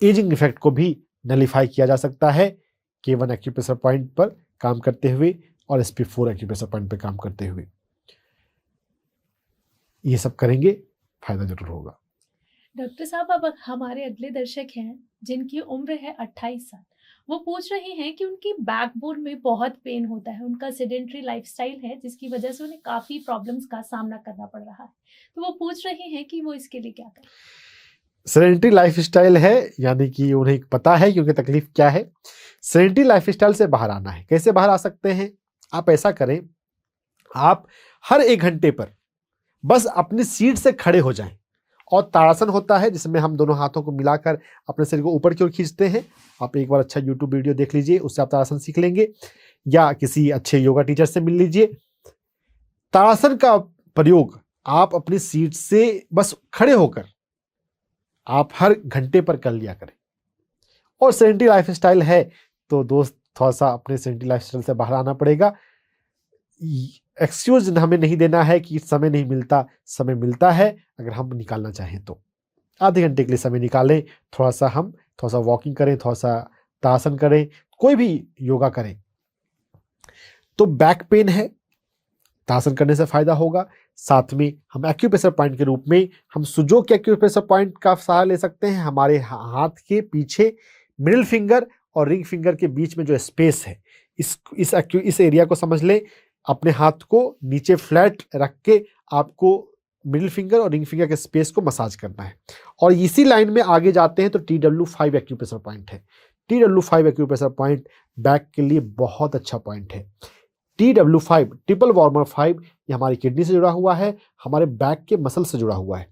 एजिंग इफेक्ट को भी नलीफाई किया जा सकता है K1 एक्यूप्रेशर पॉइंट पर काम करते हुए और SP4 एक्यूप्रेशर पॉइंट पर काम करते हुए। ये सब करेंगे, फायदा जरूर होगा। डॉक्टर साहब, अब हमारे अगले दर्शक हैं जिनकी उम्र है 28 साल। वो पूछ रहे हैं कि उनकी बैकबोन में बहुत पेन होता है, उनका सेडेंटरी लाइफस्टाइल है जिसकी वजह से उन्हें काफी प्रॉब्लम्स का सामना करना पड़ रहा है। तो वो पूछ रहे हैं कि वो इसके लिए क्या करें। सेडेंटरी लाइफस्टाइल है, यानी कि उन्हें पता है कि उनकी तकलीफ क्या है। सेडेंटरी लाइफस्टाइल से बाहर आना है। कैसे बाहर आ सकते हैं? आप ऐसा करें, आप हर 1 घंटे पर बस अपनी सीट से खड़े हो जाएं, और ताड़ासन होता है जिसमें हम दोनों हाथों को मिलाकर अपने शरीर को ऊपर की ओर खींचते हैं। आप एक बार अच्छा YouTube वीडियो देख लीजिए, उससे आप ताड़ासन सीख लेंगे, या किसी अच्छे योगा टीचर से मिल लीजिए। ताड़ासन का प्रयोग आप अपनी सीट से बस खड़े होकर आप हर घंटे पर कर लिया करें। और सेडेंटरी लाइफस्टाइल है तो दोस्त थोड़ा सा अपने सेडेंटरी लाइफस्टाइल से बाहर आना पड़ेगा। एक्सक्यूज हमें नहीं देना है कि समय नहीं मिलता, समय मिलता है अगर हम निकालना चाहें तो। आधे घंटे के लिए समय निकालें, थोड़ा सा वॉकिंग करें, थोड़ा सा ताड़ासन करें, कोई भी योगा करें। तो बैक पेन है, ताड़ासन करने से फायदा होगा। साथ में हम एक्यूप्रेशर पॉइंट के रूप में हम सुजो के एक्यूप्रेशर पॉइंट का सहारा ले सकते हैं। हमारे हाथ के पीछे मिडिल फिंगर और रिंग फिंगर के बीच में जो स्पेस है, इस एरिया को समझ लें। अपने हाथ को नीचे फ्लैट रख के आपको मिडिल फिंगर और रिंग फिंगर के स्पेस को मसाज करना है। और इसी लाइन में आगे जाते हैं तो TW5 एक्यूप्रेशर पॉइंट है। TW5 एक्यूप्रेशर पॉइंट बैक के लिए बहुत अच्छा पॉइंट है। TW5 ट्रिपल वार्मर 5 ये हमारी किडनी से जुड़ा हुआ है, हमारे बैक के मसल से जुड़ा हुआ है।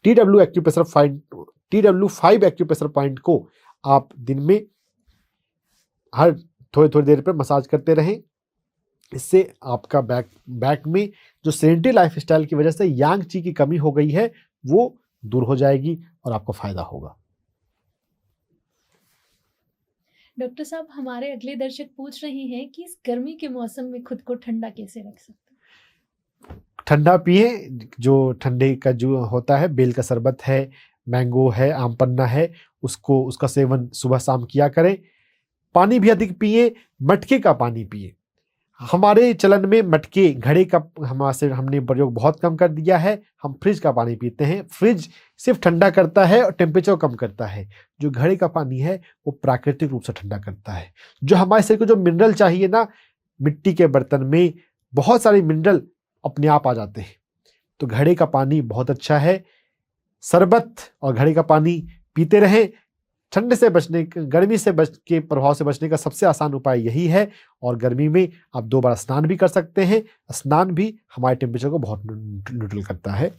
TW5 एक्यूप्रेशर पॉइंट को आप दिन में हर थोड़ी थोड़ी देर पर मसाज करते रहें। इससे आपका बैक में जो सेडेंटरी लाइफस्टाइल की वजह से यांग ची की कमी हो गई है वो दूर हो जाएगी और आपको फायदा होगा। डॉक्टर साहब, हमारे अगले दर्शक पूछ रहे हैं कि इस गर्मी के मौसम में खुद को ठंडा कैसे रख सकते हैं? ठंडा पिए, जो ठंडे का जो होता है, बेल का शरबत है, मैंगो है, आम पन्ना है, उसका सेवन सुबह शाम किया करें। पानी भी अधिक पिए, मटके का पानी पिए। हमारे चलन में मटके, घड़े का हमने प्रयोग बहुत कम कर दिया है। हम फ्रिज का पानी पीते हैं। फ्रिज सिर्फ ठंडा करता है और टेम्परेचर कम करता है। जो घड़े का पानी है वो प्राकृतिक रूप से ठंडा करता है। जो हमारे शरीर को जो मिनरल चाहिए ना, मिट्टी के बर्तन में बहुत सारे मिनरल अपने आप आ जाते हैं। तो घड़े का पानी बहुत अच्छा है। शरबत और घड़े का पानी पीते रहें। ठंड से बचने, गर्मी से के प्रभाव से बचने का सबसे आसान उपाय यही है। और गर्मी में आप 2 बार स्नान भी कर सकते हैं। स्नान भी हमारे टेम्परेचर को बहुत न्यूट्रल करता है।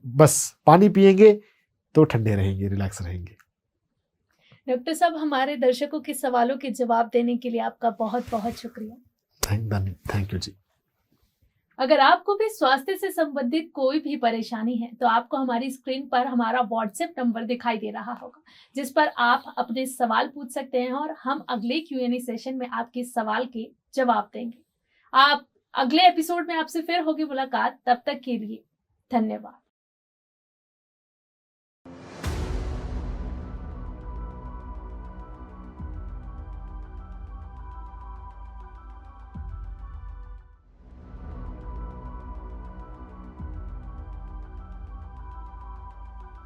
बस पानी पिएंगे तो ठंडे रहेंगे, रिलैक्स रहेंगे। डॉक्टर साहब, हमारे दर्शकों के सवालों के जवाब देने के लिए आपका बहुत बहुत शुक्रिया। थैंक यू जी। अगर आपको भी स्वास्थ्य से संबंधित कोई भी परेशानी है तो आपको हमारी स्क्रीन पर हमारा व्हाट्सएप नंबर दिखाई दे रहा होगा, जिस पर आप अपने सवाल पूछ सकते हैं और हम अगले Q&A सेशन में आपके सवाल के जवाब देंगे। आप अगले एपिसोड में आपसे फिर होगी मुलाकात। तब तक के लिए धन्यवाद।